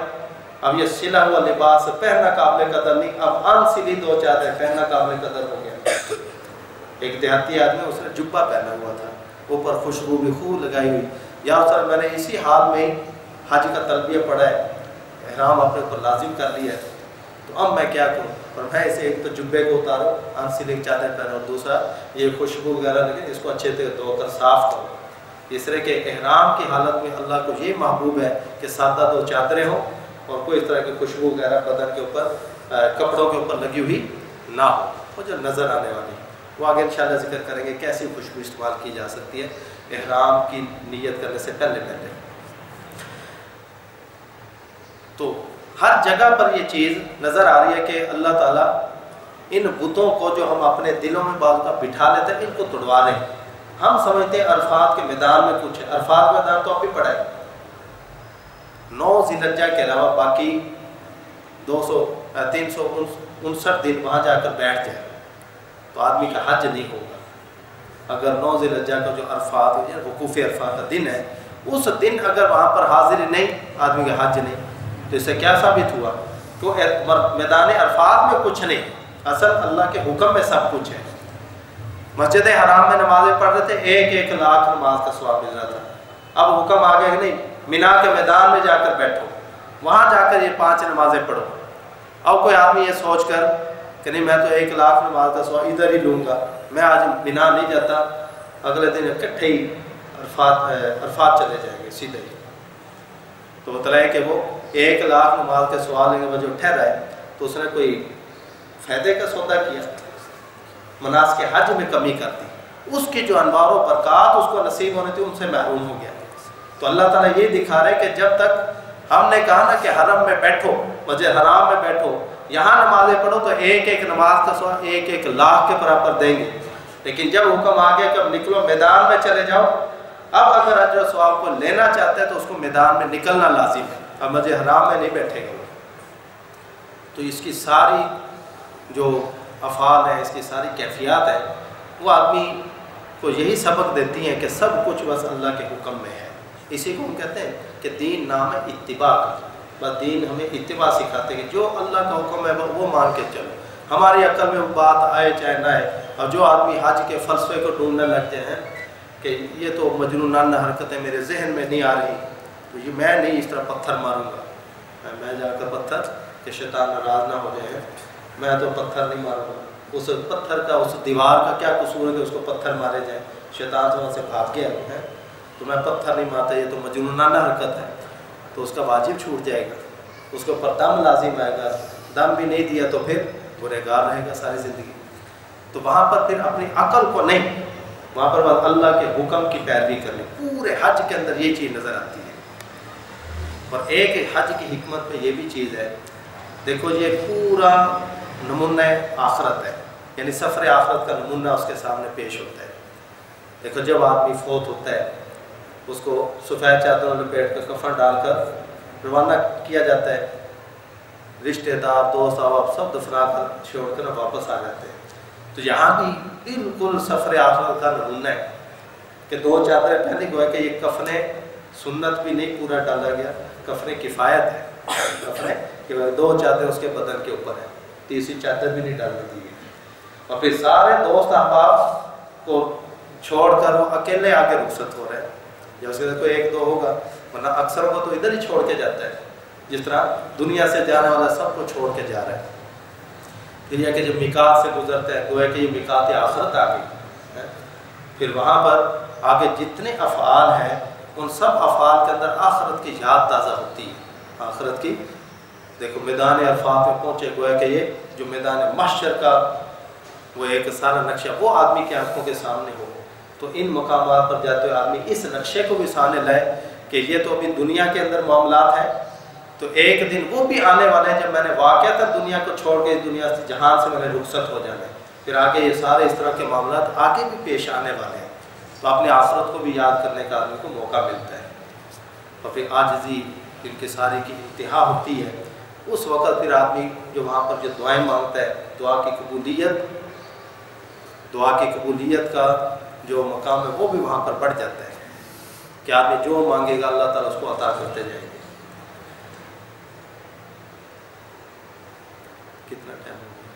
اب یہ سلا ہوا لباس پہننا قابل قدر نہیں، اب ان سلی 2 چادریں پہننا قابل قدر ہو گیا۔ ایک دیہاتی آدمی اس نے جبہ پہنا ہوا تھا، اوپر خوشبو بھی خوب لگائی ہوئی، یا سر میں نے اسی حال میں حج کا تلبیہ پڑھا ہے، احرام اپنے کو لازم کر لیا ہے، تو اب میں کیا کروں؟ فرمایا اسے ایک تو جبے کو اتارو، ان سلی چادر پہنو، اور دوسرا یہ خوشبو وغیرہ لگے اس کو اچھے سے دھو کر صاف کرو۔ تیسرے کہ احرام کی حالت میں اللہ کو یہ محبوب ہے کہ سادہ 2 چادریں ہوں اور کوئی اس طرح کی خوشبو وغیرہ بدن کے اوپر کپڑوں کے اوپر لگی ہوئی نہ ہو، وہ جو نظر آنے والی، وہ آگے انشاءاللہ ذکر کریں گے کیسی خوشبو استعمال کی جا سکتی ہے احرام کی نیت کرنے سے پہلے۔ تو ہر جگہ پر یہ چیز نظر آ رہی ہے کہ اللہ تعالیٰ ان بتوں کو جو ہم اپنے دلوں میں بعض کا بٹھا لیتے ہیں، ان کو توڑوا رہے ہیں۔ ہم سمجھتے ہیں عرفات کے میدان میں کچھ ہے، عرفات میدان تو آپ بھی پڑھا ہے، 9 ذی الحجہ کے علاوہ باقی 359 دن وہاں جا کر بیٹھ جائے تو آدمی کا حج نہیں ہوگا۔ اگر 9 ذی الحجہ کا جو عرفات ہے، وقوف عرفات کا دن ہے، اس دن اگر وہاں پر حاضری نہیں، آدمی کا حج نہیں، تو اس سے کیا ثابت ہوا کہ میدان عرفات میں کچھ نہیں، اصل اللہ کے حکم میں سب کچھ ہے۔ مسجد حرام میں نمازیں پڑھ رہے تھے، 1 لاکھ نماز کا ثواب مل رہا تھا، اب حکم آ گیا کہ نہیں، مینا کے میدان میں جا کر بیٹھو، وہاں جا کر یہ 5 نمازیں پڑھو۔ اب کوئی آدمی یہ سوچ کر کہ نہیں میں تو 1 لاکھ نماز کا ثواب ادھر ہی لوں گا، میں آج مینا نہیں جاتا، اگلے دن اکٹھے ہی عرفات چلے جائیں گے سیدھے ہی، تو بتلائے کہ وہ 1 لاکھ نماز کے سوال لینے کے وجہ ٹھہرا ہے، تو اس نے کوئی فائدے کا سودا کیا، مناسک حج میں کمی کر دی، اس کی جو انوار و برکات اس کو نصیب ہونے تھی ان سے محروم ہو گیا۔ تو اللہ تعالیٰ یہ دکھا رہے کہ جب تک ہم نے کہا نا کہ حرم میں بیٹھو، مسجد حرام میں بیٹھو، یہاں نمازیں پڑھو، تو 1 نماز کا ثواب 1 لاکھ کے برابر دیں گے، لیکن جب حکم آ گیا کہ اب نکلو میدان میں چلے جاؤ، اب اگر اجر و ثواب کو لینا چاہتے ہیں تو اس کو میدان میں نکلنا لازم ہے، اب مسجد حرام میں نہیں بیٹھے گا۔ تو اس کی ساری جو افعال ہیں، اس کی ساری کیفیات ہیں، وہ آدمی کو یہی سبق دیتی ہیں کہ سب کچھ بس اللہ کے حکم میں ہے۔ اسی کو ہم کہتے ہیں کہ دین نام ہے اتباع کا، بس دین ہمیں اتباع سکھاتے ہیں کہ جو اللہ کا حکم ہے وہ مان کے چلو، ہماری عقل میں وہ بات آئے چاہے نہ آئے۔ اور جو آدمی حج کے فلسفے کو ڈھونڈنے لگتے ہیں کہ یہ تو مجنونانہ حرکتیں میرے ذہن میں نہیں آ رہی، تو یہ میں نہیں اس طرح پتھر ماروں گا، میں جا کر پتھر کہ شیطان ناراض نہ ہو جائے، میں تو پتھر نہیں ماروں گا، اس پتھر کا اس دیوار کا کیا قصور ہے کہ اس کو پتھر مارے جائیں، شیطان سے وہاں سے بھاگ گیا ہے تو میں پتھر نہیں مارتا، یہ تو مجنونانہ حرکت ہے، تو اس کا واجب چھوٹ جائے گا، اس کے اوپر دم لازم آئے گا، دم بھی نہیں دیا تو پھر گنہگار رہے گا ساری زندگی۔ تو وہاں پر پھر اپنی عقل کو نہیں، وہاں پر بس اللہ کے حکم کی پیروی کرنی، پورے حج کے اندر یہ چیز نظر آتی ہے۔ اور ایک حج کی حکمت میں یہ بھی چیز ہے، دیکھو یہ پورا نمونہ آخرت ہے، یعنی سفر آخرت کا نمونہ اس کے سامنے پیش ہوتا ہے۔ دیکھو جب آدمی فوت ہوتا ہے اس کو سفید چادروں لپیٹ کر کفن ڈال کر روانہ کیا جاتا ہے. رشتہ دار دوست احباب سب دفنا کر چھوڑ کر واپس آ جاتے ہیں. تو یہاں بھی بالکل سفر آخرت کا نمونہ ہے کہ 2 چادریں پہلے گویا کہ یہ کفن سنت بھی نہیں پورا ڈالا گیا، کفن کفایت ہے. کفن کہ 2 چادریں اس کے بدن کے اوپر ہیں، تیسری چادر بھی نہیں ڈالنے دی گئی. اور پھر سارے دوست احباب کو چھوڑ کر وہ اکیلے آگے رخصت ہو رہے ہیں. جب اس کے کوئی 1-2 ہوگا، ورنہ اکثر کو تو ادھر ہی چھوڑ کے جاتا ہے، جس طرح دنیا سے جانے والا سب کو چھوڑ کے جا رہا ہے. پھر یہ کہ جب میقات سے گزرتا ہے گویا کہ یہ میقات آخرت آ گئی. پھر وہاں پر آگے جتنے افعال ہیں ان سب افعال کے اندر آخرت کی یاد تازہ ہوتی ہے. آخرت کی دیکھو میدان عرفات میں پہنچے، گویا کہ یہ جو میدان محشر کا وہ ایک سارا نقشہ وہ آدمی کی آنکھوں کے سامنے ہو، تو ان مقامات پر جاتے ہوئے آدمی اس نقشے کو بھی سامنے لائے کہ یہ تو ابھی دنیا کے اندر معاملات ہیں، تو ایک دن وہ بھی آنے والے ہیں جب میں نے واقعتاً دنیا کو چھوڑ کے دنیا سے جہان سے میں نے رخصت ہو جانا ہے. پھر آگے یہ سارے اس طرح کے معاملات آگے بھی پیش آنے والے ہیں. تو اپنے آخرت کو بھی یاد کرنے کا آدمی کو موقع ملتا ہے. اور پھر عاجزی انکساری کی انتہا ہوتی ہے. اس وقت پھر آدمی جو وہاں پر جو دعائیں مانگتا ہے، دعا کی قبولیت کا جو مقام ہے وہ بھی وہاں پر بڑھ جاتا ہے کہ آدمی جو مانگے گا اللہ تعالیٰ اس کو عطا کرتے جائیں گے. کتنا ٹائم ہو گیا؟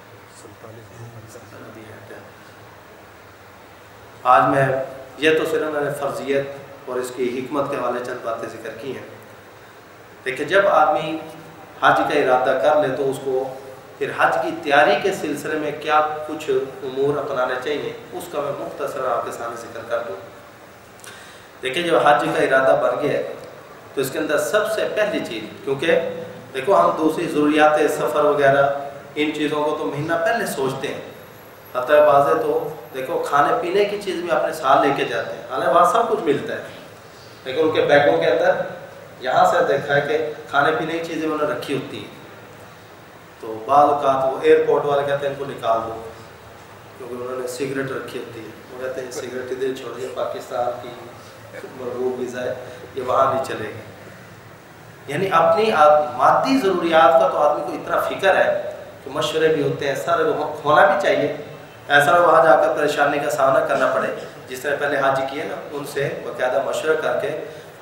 آج میں یہ تو صرف میں نے فرضیت اور اس کی حکمت کے حوالے چند باتیں ذکر کی ہیں. دیکھیں جب آدمی حج کا ارادہ کر لے تو اس کو پھر حج کی تیاری کے سلسلے میں کیا کچھ امور اپنانے چاہیے، اس کا میں مختصر آپ کے سامنے ذکر کر دوں. دیکھیں جب حج کا ارادہ بن گیا تو اس کے اندر سب سے پہلی چیز، کیونکہ دیکھو ہم دوسری ضروریات سفر وغیرہ ان چیزوں کو تو مہینہ پہلے سوچتے ہیں. حتیٰ بعضے تو دیکھو کھانے پینے کی چیز بھی اپنے ساتھ لے کے جاتے ہیں، حالانکہ وہاں سب کچھ ملتا ہے، لیکن ان کے بیگوں کے اندر یہاں سے دیکھا ہے کہ کھانے پینے کی چیزیں انہوں نے رکھی ہوتی ہیں. تو بعض اوقات وہ ایئرپورٹ والے کہتے ہیں ان کو نکال دو، کیونکہ انہوں نے سگریٹ رکھی ہوتی ہے. وہ کہتے ہیں سگریٹ ادھر چھوڑیے، پاکستان کی مرغوب غذا ہے، یہ وہاں نہیں چلے گی. یعنی اپنی مادی ضروریات کا تو آدمی کو اتنا فکر ہے کہ مشورے بھی ہوتے ہیں، سارے ہونا بھی چاہیے. ایسا وہاں جا کر پریشانی کا سامنا کرنا پڑے. جس نے پہلے حج کیے نا ان سے باقاعدہ مشورہ کر کے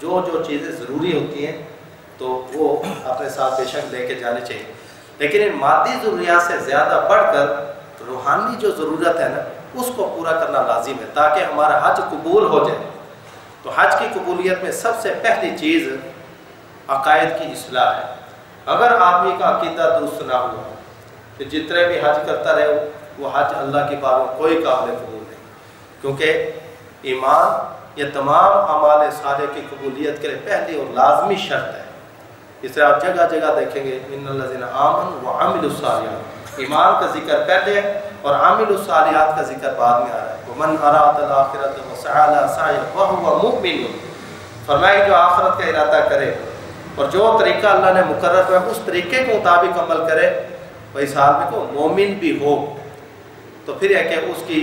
جو چیزیں ضروری ہوتی ہیں تو وہ اپنے ساتھ بے شک لے کے جانے چاہیے. لیکن ان مادی ضروریات سے زیادہ بڑھ کر روحانی جو ضرورت ہے نا اس کو پورا کرنا لازم ہے تاکہ ہمارا حج قبول ہو جائے. تو حج کی قبولیت میں سب سے پہلی چیز عقائد کی اصلاح ہے. اگر آدمی کا عقیدہ درست نہ ہوا تو جتنے بھی حج کرتا رہے وہ حج اللہ کی بارگاہ میں کوئی قابل قبول نہیں، کیونکہ ایمان یہ تمام اعمال صالح کی قبولیت کے لیے پہلی اور لازمی شرط ہے. اس طرح آپ جگہ جگہ دیکھیں گے ان الذین آمنوا وعملوا الصالحات، ایمان کا ذکر پہلے اور عاملوا الصالحات کا ذکر بعد میں آ رہا ہے. ومن اراد الاخرۃ وسعى لها سعيها وهو مؤمن، فرمایا جو آخرت کا ارادہ کرے اور جو طریقہ اللہ نے مقرر کیا اس طریقے کے مطابق عمل کرے، وہی صاحب کو مومن بھی ہو. تو پھر ہے کہ اس کی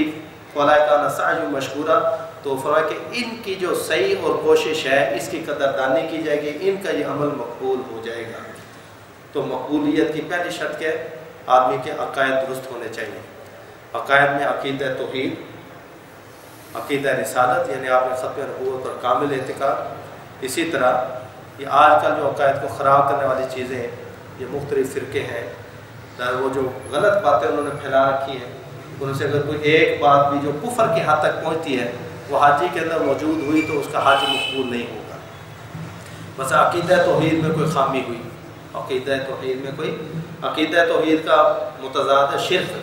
فلاکان سعی مشکورہ، تو فرمایا کہ ان کی جو صحیح اور کوشش ہے اس کی قدردانی کی جائے گی، ان کا یہ عمل مقبول ہو جائے گا. تو مقبولیت کی پہلی شرط کیا ہے؟ آدمی کے عقائد درست ہونے چاہیے. عقائد میں عقیدہ توحید، عقیدہ رسالت یعنی آپ نے ختم نبوت اور کامل اعتقاد. اسی طرح یہ آج کل جو عقائد کو خراب کرنے والی چیزیں ہیں، یہ مختلف فرقے ہیں، وہ جو غلط باتیں انہوں نے پھیلا رکھی ہیں، ان سے اگر کوئی ایک بات بھی جو کفر کی حد تک پہنچتی ہے وہ حاجی کے اندر موجود ہوئی تو اس کا حج مقبول نہیں ہوگا. بس عقیدہ توحید میں کوئی خامی ہوئی، عقیدہ توحید میں کوئی، عقیدہ توحید کا متضاد ہے شرک.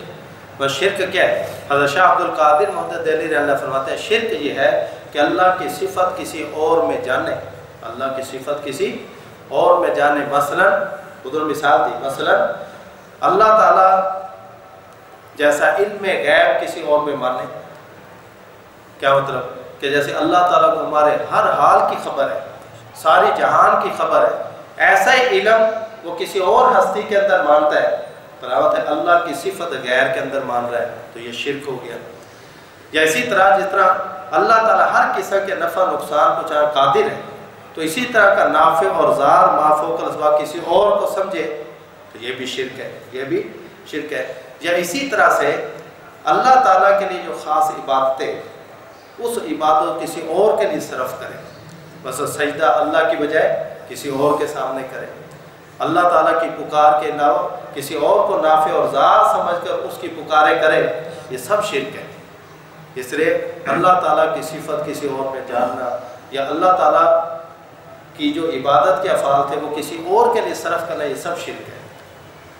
بس شرک کیا ہے؟ حضرت شاہ عبد القادر محمد دہلوی رحمہ اللہ فرماتے ہیں شرک یہ ہے کہ اللہ کی صفت کسی اور میں جانے، اللہ کی صفت کسی اور میں جانے. مثلا ادھر مثال دی، مثلا اللہ تعالیٰ جیسا علم غیب کسی اور میں مانے. کیا مطلب؟ کہ جیسے اللہ تعالیٰ کو ہمارے ہر حال کی خبر ہے، ساری جہان کی خبر ہے، ایسا ہی علم وہ کسی اور ہستی کے اندر مانتا ہے. فراوت ہے اللہ کی صفت غیر کے اندر مان رہا ہے تو یہ شرک ہو گیا. یا اسی طرح جس طرح اللہ تعالیٰ ہر قسم کے نفع نقصان کو چاہے قادر ہے، تو اسی طرح کا نافع اور ضار ما فوق الاسباب کسی اور کو سمجھے تو یہ بھی شرک ہے، یہ بھی شرک ہے۔ یا اسی طرح سے اللہ تعالیٰ کے لیے جو خاص عبادتیں، اس عبادت کو کسی اور کے لیے صرف کرے، بس سجدہ اللہ کی بجائے کسی اور کے سامنے کرے، اللہ تعالیٰ کی پکار کے علاوہ کسی اور کو نافع اور ضار سمجھ کر اس کی پکارے کرے، یہ سب شرک ہے۔ اس لیے اللہ تعالیٰ کی صفت کسی اور میں جاننا یا اللہ تعالیٰ کی جو عبادت کے افعال تھے وہ کسی اور کے لیے صرف کرنا، یہ سب شرک ہے۔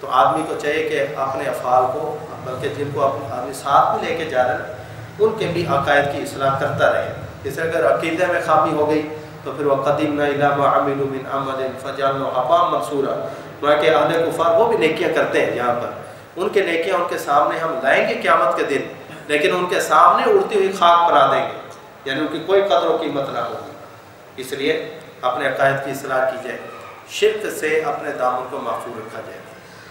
تو آدمی کو چاہیے کہ اپنے افعال کو، بلکہ جن کو آدمی ساتھ میں لے کے جا رہے ہیں، ان کے بھی عقائد کی اصلاح کرتا رہے۔ جیسے اگر عقیدے میں خامی ہو گئی تو پھر وَقَدِمْنَا إِلَىٰ مَا عَمِلُوا مِنْ عَمَلٍ فَجَعَلْنَاهُ هَبَاءً مَنْثُورًا، کہ اہل کفار وہ بھی نیکیاں کرتے ہیں، یہاں پر ان کے نیکیاں ان کے سامنے ہم لائیں گے قیامت کے دن، لیکن ان کے سامنے اڑتی ہوئی خاک بنا دیں گے، یعنی ان کی کوئی قدر و قیمت نہ ہوگی۔ اس لیے اپنے عقائد کی اصلاح کی جائے، شرک سے اپنے دامن کو محفوظ رکھا جائے۔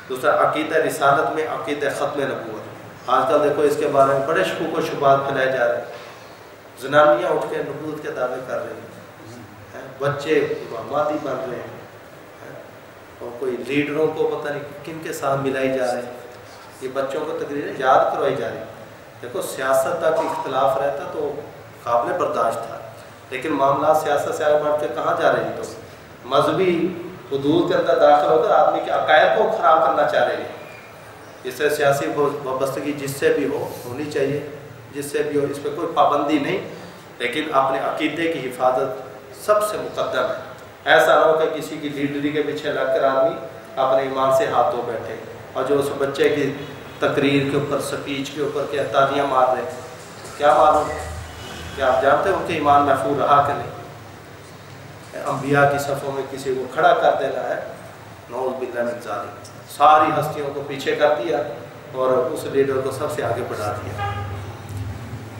دوسرا عقیدہ رسالت میں عقیدہ ختم نبوت، آج کل دیکھو اس کے بارے میں بڑے شکوک و شبہات پھیلائے جا رہے ہیں، زنانیاں اٹھ کے نبوت کے دعوے کر رہی ہیں، بچے مادی بن رہے ہیں، اور کوئی لیڈروں کو پتہ نہیں کن کے ساتھ ملائی جا رہے ہیں، یہ بچوں کو تقریریں یاد کروائی جا رہی ہیں۔ دیکھو سیاست تک اختلاف رہتا تو قابل برداشت تھا، لیکن معاملات سیاست سے آگے بڑھ کے کہاں جا رہی ہیں؟ تو مذہبی حدود کے اندر داخل ہو کر آدمی کے عقائد کو خراب کرنا چاہ رہے ہیں۔ اس سے سیاسی وابستگی جس سے بھی ہونی چاہیے، جس سے بھی ہو، اس پہ کوئی پابندی نہیں، لیکن اپنے عقیدے کی حفاظت سب سے مقدم ہے۔ ایسا نہ ہو کہ کسی کی لیڈری کے پیچھے لگ کر آدمی اپنے ایمان سے ہاتھ دھو بیٹھے اور جو اس بچے کی تقریر کے اوپر، سپیچ کے اوپر کیا تالیاں مار رہے ہیں، کیا معلوم کہ آپ جانتے ہیں ان کے ایمان محفوظ رہا کہ نہیں؟ انبیاء کی صفوں میں کسی کو کھڑا کر دینا ہے، نعوذ باللہ من ذالک، ساری ہستیوں کو پیچھے کر دیا اور اس لیڈر کو سب سے آگے بڑھا دیا۔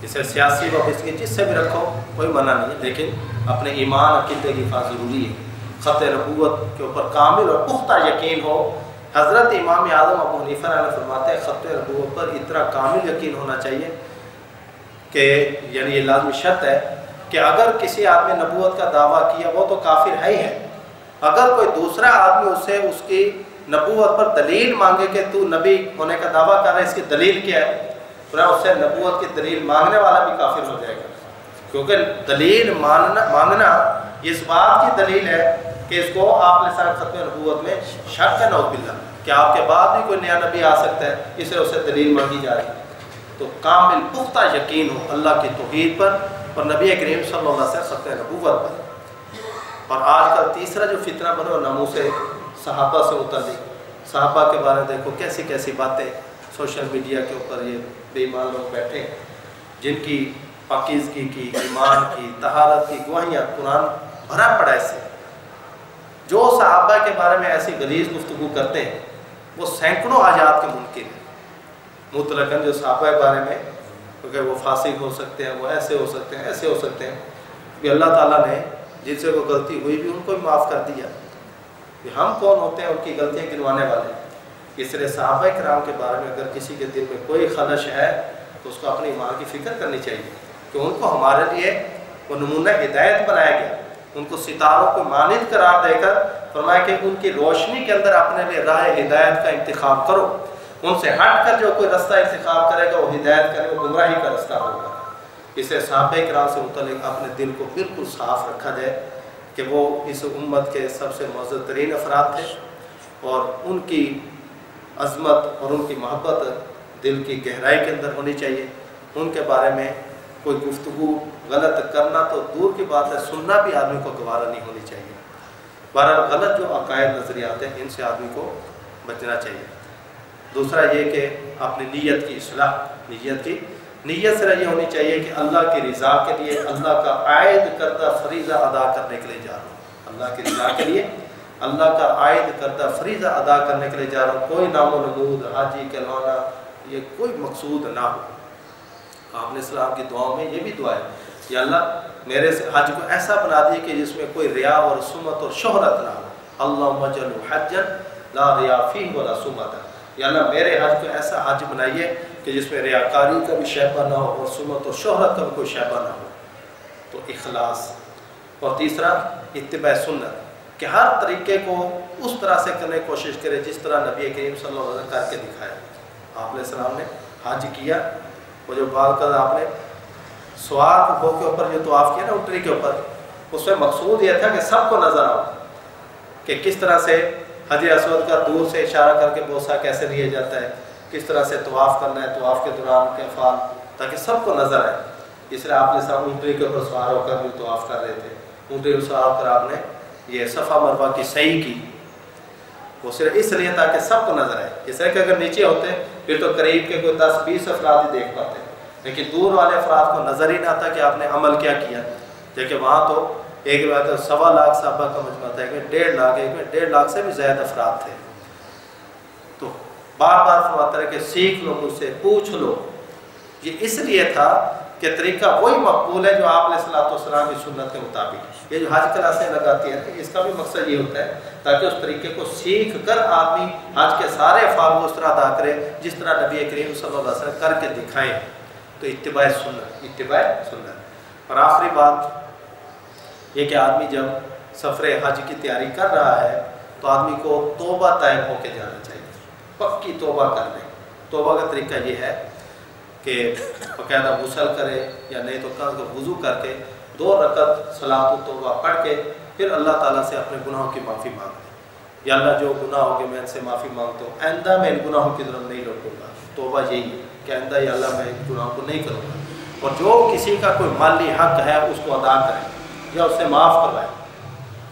اسے سیاسی وابستگی جس سے بھی رکھو کوئی منع نہیں، لیکن اپنے ایمان عقیدے کی حفاظت ضروری ہے۔ خط نبوت کے اوپر کامل اور پختہ یقین ہو۔ حضرت امام اعظم ابو حنیفہ رحمہ فرماتے ہیں خط نبوت پر اتنا کامل یقین ہونا چاہیے کہ یعنی یہ لازمی شرط ہے کہ اگر کسی آدمی نبوت کا دعویٰ کیا وہ تو کافر ہے ہی ہے، اگر کوئی دوسرا آدمی اسے اس کی نبوت پر دلیل مانگے کہ تو نبی ہونے کا دعویٰ کر رہا ہے، اس کی دلیل کیا ہے، تو اس سے نبوت کی دلیل مانگنے والا بھی کافر ہو جائے گا، کیونکہ دلیل مانگنا اس بات کی دلیل ہے کہ اس کو آپ نے سارے ختم نبوت میں شک ہے، نعوذ باللہ، کہ آپ کے بعد بھی کوئی نیا نبی آ سکتا ہے، اس لیے اسے دلیل مانگی جا رہی ہے۔ تو کامل پختہ یقین ہو اللہ کی توحید پر اور نبی کریم صلی اللہ علیہ وسلم ختم نبوت پر۔ اور آج کل تیسرا جو فتنہ بنا ناموس صحابہ سے متعلق، صحابہ کے بارے میں دیکھو کیسی کیسی باتیں سوشل میڈیا کے اوپر یہ بے ایمان لوگ بیٹھے ہیں، جن کی پاکیزگی کی، ایمان کی، طہارت کی گواہیاں قرآن بھرا پڑا ہے۔ سے جو صحابہ کے بارے میں ایسی غلیظ گفتگو کرتے ہیں وہ سینکڑوں آیات کے منکر ہیں، مطلقاً جو صحابہ کے بارے میں، کیونکہ وہ فاسق ہو سکتے ہیں، وہ ایسے ہو سکتے ہیں، ایسے ہو سکتے ہیں، کہ اللہ تعالیٰ نے جن سے وہ غلطی ہوئی بھی ان کو بھی معاف کر دیا، کہ ہم کون ہوتے ہیں ان کی غلطیاں گنوانے والے۔ اس لیے صحابہ کرام کے بارے میں اگر کسی کے دل میں کوئی خدش ہے تو اس کو اپنے ایمان کی فکر کرنی چاہیے کہ ان کو ہمارے لیے وہ نمونہ ہدایت بنایا گیا، ان کو ستاروں کو مانند قرار دے کر فرمایا کہ ان کی روشنی کے اندر اپنے لیے راہ ہدایت کا انتخاب کرو، ان سے ہٹ کر جو کوئی رستہ انتخاب کرے گا وہ ہدایت کرے، وہ گمراہی کا رستہ ہوگا۔ اسے صحابہ کرام سے متعلق اپنے دل کو بالکل صاف رکھا جائے کہ وہ اس امت کے سب سے معزز ترین افراد تھے، اور ان کی عظمت اور ان کی محبت دل کی گہرائی کے اندر ہونی چاہیے۔ ان کے بارے میں کوئی گفتگو غلط کرنا تو دور کی بات ہے، سننا بھی آدمی کو گوارا نہیں ہونی چاہیے۔ بہرحال غلط جو عقائد نظریات ہیں ان سے آدمی کو بچنا چاہیے۔ دوسرا یہ کہ اپنی نیت کی اصلاح، نیت سے یہ ہونی چاہیے کہ اللہ کی رضا کے لیے، اللہ کا عائد کردہ فریضہ ادا کرنے کے لیے جا رہا ہوں، اللہ کی رضا کے لیے اللہ کا عائد کردہ فریضہ ادا کرنے کے لیے جا رہا ہوں، کوئی نام و نمود، حاجی کہلانا، یہ کوئی مقصود نہ ہو۔ آپ نے اسلام کی دعاؤں میں یہ بھی دعا ہے کہ اللہ میرے سے حج کو ایسا بنا دیے کہ جس میں کوئی ریا اور سمت اور شہرت نہ ہو، اللہم اجعلہ حجا لا ریا فیہ ولا سمت، یا اللہ میرے حج کو ایسا حج بنائیے کہ جس میں ریاکاری کا بھی شیبہ نہ ہو اور سمت اور شہرت کا بھی کوئی شیبہ نہ ہو۔ تو اخلاص، اور تیسرا اتباع سنت، کہ ہر طریقے کو اس طرح سے کرنے کی کوشش کرے جس طرح نبی کریم صلی اللہ علیہ وسلم کر کے دکھایا۔ آپ علیہ السلام نے حج کیا، وہ جو بال کر آپ نے سوار ہو کے اوپر جو طواف کیا نا اونٹنی کے اوپر، اس میں مقصود یہ تھا کہ سب کو نظر آؤ کہ کس طرح سے حجر اسود کا دور سے اشارہ کر کے بوسہ کیسے لیا جاتا ہے، کس طرح سے طواف کرنا ہے، طواف کے دوران کے افعال، تاکہ سب کو نظر آئے۔ اس لیے آپ نے سب اونٹنی کے اوپر سوار ہو کر بھی طواف کر رہے تھے، اونٹنی پر سوار ہو کر آپ نے یہ صفا مروہ کی سعی کی، وہ صرف اس لیے تاکہ سب کو نظر آئے۔ اس لیے کہ اگر نیچے ہوتے پھر تو قریب کے کوئی 10-20 افراد ہی دیکھ پاتے، لیکن دور والے افراد کو نظر ہی نہ آتا کہ آپ نے عمل کیا کیا۔ دیکھیں وہاں تو ایک روایت 1.25 لاکھ صحابہ کا مجمع تھا، ایک میں 1.5 لاکھ، ایک میں 1.5 لاکھ سے بھی زیادہ افراد تھے۔ تو بار بار فرماتا ہے کہ سیکھ لو مجھ سے، پوچھ لو۔ یہ اس لیے تھا کہ طریقہ وہی مقبول ہے جو آپ علیہ السلام کی سنت کے مطابق۔ یہ جو حج کلاسیں لگاتی ہیں اس کا بھی مقصد یہ ہوتا ہے تاکہ اس طریقے کو سیکھ کر آدمی حج کے سارے افعال کو اس طرح ادا کرے جس طرح نبی کریم صلی اللہ علیہ وسلم کر کے دکھائیں۔ تو اتباع سنت، اتباع سنت۔ اور آخری بات یہ کہ آدمی جب سفر حج کی تیاری کر رہا ہے تو آدمی کو توبہ طائب ہو کے جانا چاہیے، پکی توبہ کر لے۔ توبہ کا طریقہ یہ ہے کہ باقاعدہ غسل کرے، یا نہیں تو وضو کر کے 2 رکعت صلاۃ التوبہ پڑھ کے پھر اللہ تعالیٰ سے اپنے گناہوں کی معافی مانگ لے، یا اللہ جو گناہ ہو گئے میں ان سے معافی مانگتا ہوں، آئندہ میں ان گناہوں کی طرف نہیں لوٹوں گا۔ توبہ یہی ہے کہ آئندہ یا اللہ میں ان گناہوں کو نہیں کروں گا، اور جو کسی کا کوئی مالی حق ہے اس کو ادا کریں یا اس سے معاف کروائیں۔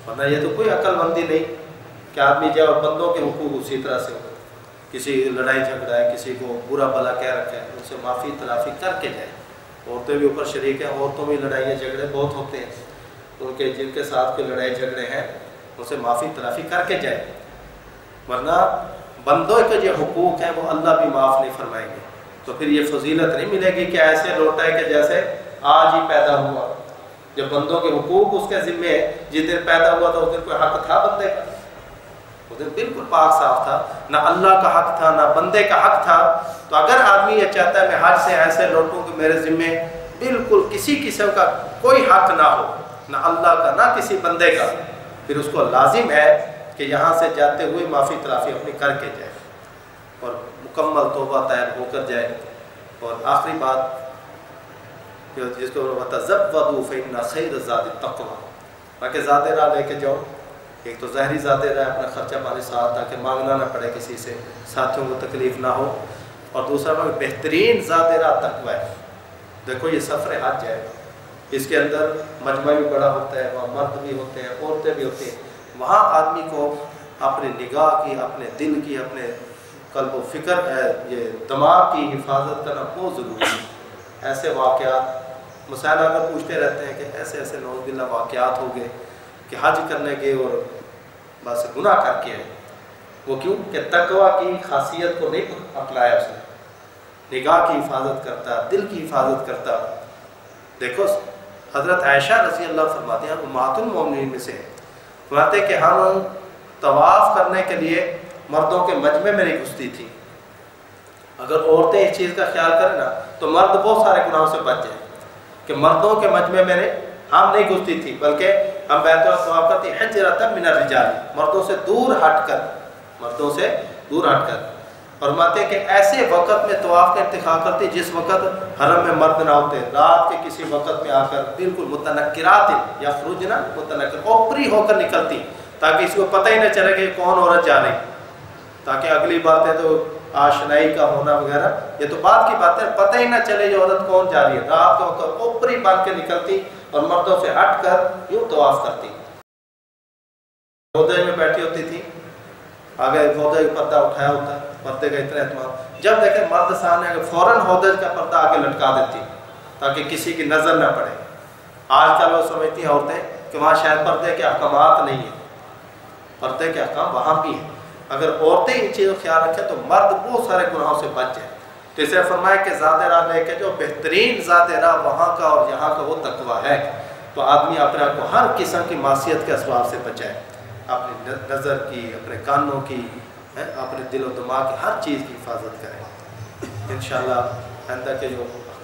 ورنہ یہ تو کوئی عقل مندی نہیں کہ آدمی جب بندوں کے حقوق اسی طرح سے ہو، کسی لڑائی جھگڑا ہے، کسی کو برا بھلا کہہ رکھا ہے، ان سے معافی تلافی کر کے جائے۔ عورتیں بھی اوپر شریک ہیں، عورتوں میں لڑائیاں جھگڑے بہت ہوتے ہیں، ان کے جن کے ساتھ کوئی لڑائی جھگڑے ہیں ان سے معافی تلافی کر کے جائے، ورنہ بندوں کے جو حقوق ہیں وہ اللہ بھی معاف نہیں فرمائیں گے۔ تو پھر یہ فضیلت نہیں ملے گی کہ ایسے لوٹا ہے کہ جیسے آج ہی پیدا ہوا، جب بندوں کے حقوق اس کے ذمے ہے۔ جس دن پیدا ہوا تھا اس دن کوئی حق تھا بندے کا؟ اس دن بالکل پاک صاف تھا، نہ اللہ کا حق تھا نہ بندے کا حق تھا۔ تو اگر آدمی یہ چاہتا ہے میں حج سے ایسے لوٹوں کہ میرے ذمے بالکل کسی قسم کا کوئی حق نہ ہو، نہ اللہ کا نہ کسی بندے کا، پھر اس کو لازم ہے کہ یہاں سے جاتے ہوئے معافی تلافی اپنی کر کے جائے اور مکمل توبہ طائب ہو کر جائے۔ اور آخری بات جس کو وَتَزَوَّدُوا فَإِنَّ خَيْرَ الزَّادِ التَّقْوَىٰ، تاکہ زیادہ راہ لے کے جاؤ۔ ایک تو ظاہری زیادہ راہ اپنا خرچہ پانی ساتھ تاکہ مانگنا نہ پڑے کسی سے، ساتھیوں کو تکلیف نہ ہو، اور دوسرا بہترین زیادہ راہ تقویٰ ہے۔ دیکھو یہ سفر حج ہے، اس کے اندر مجمع بھی بڑا ہوتا ہے، وہاں مرد بھی ہوتے ہیں، عورتیں بھی ہوتی ہیں، وہاں آدمی کو اپنی نگاہ کی، اپنے دل کی، اپنے قلب و فکر ہے، یہ دماغ کی حفاظت کرنا بہت ضروری ہے۔ ایسے واقعات مسائل اگر پوچھتے رہتے ہیں کہ ایسے ایسے نعوذ باللہ واقعات ہو گئے کہ حج کرنے گئے اور بس گناہ کر کے آئے۔ وہ کیوں کہ تقویٰ کی خاصیت کو نہیں اپنایا اس نے، نگاہ کی حفاظت کرتا، دل کی حفاظت کرتا۔ دیکھو حضرت عائشہ رضی اللہ فرماتے ہیں، امہات المومنین میں سے فرماتے ہیں کہ ہم طواف کرنے کے لیے مردوں کے مجمع میں نہیں گھستی تھی۔ اگر عورتیں اس چیز کا خیال کریں نا تو مرد بہت سارے گناہوں سے بچ جائیں، کہ مردوں کے مجمع میں ہم نہیں گھستی تھی، بلکہ ہم بیت اللہ طواف کرتی حجرۃ من الرجال، مردوں سے دور ہٹ کر، مردوں سے دور ہٹ کر۔ فرماتے ہیں کہ ایسے وقت میں طواف کا انتخاب کرتی جس وقت حرم میں مرد نہ ہوتے، رات کے کسی وقت میں آ کر بالکل متنکرات یا خروجنا متنکر اوپری ہو کر نکلتی، تاکہ اس کو پتہ ہی نہ چلے کہ کون عورت جا رہی، تاکہ اگلی باتیں تو آشنائی کا ہونا وغیرہ یہ تو بعد کی بات ہے، پتہ ہی نہ چلے یہ عورت کون جا رہی ہے۔ رات کے وقت اوپری باندھ کے نکلتی اور مردوں سے ہٹ کر یوں طواف کرتی، ہودج میں بیٹھی ہوتی تھی، آگے ہودج کا پردہ اٹھایا ہوتا ہے، پردے کا اتنا اہتمام، جب دیکھیں مرد سامنے آگے فوراً ہودج کا پردہ آگے لٹکا دیتی تاکہ کسی کی نظر نہ پڑے۔ آج کل وہ سمجھتی ہیں عورتیں کہ وہاں شاید پردے کے احکامات نہیں ہیں، پردے کے احکام وہاں بھی ہیں۔ اگر عورتیں ان چیزوں کا خیال رکھیں تو مرد بہت سارے گناہوں سے بچ جائیں۔ تو اسے فرمایا کہ ذات راہ لے کے جو بہترین ذات راہ وہاں کا اور یہاں کا وہ تقویٰ ہے، تو آدمی اپنے آپ کو ہر قسم کی معصیت کے اسباب سے بچائے، اپنی نظر کی، اپنے کانوں کی، اپنے دل و دماغ کی، ہر چیز کی حفاظت کریں۔ انشاءاللہ آئندہ کے جو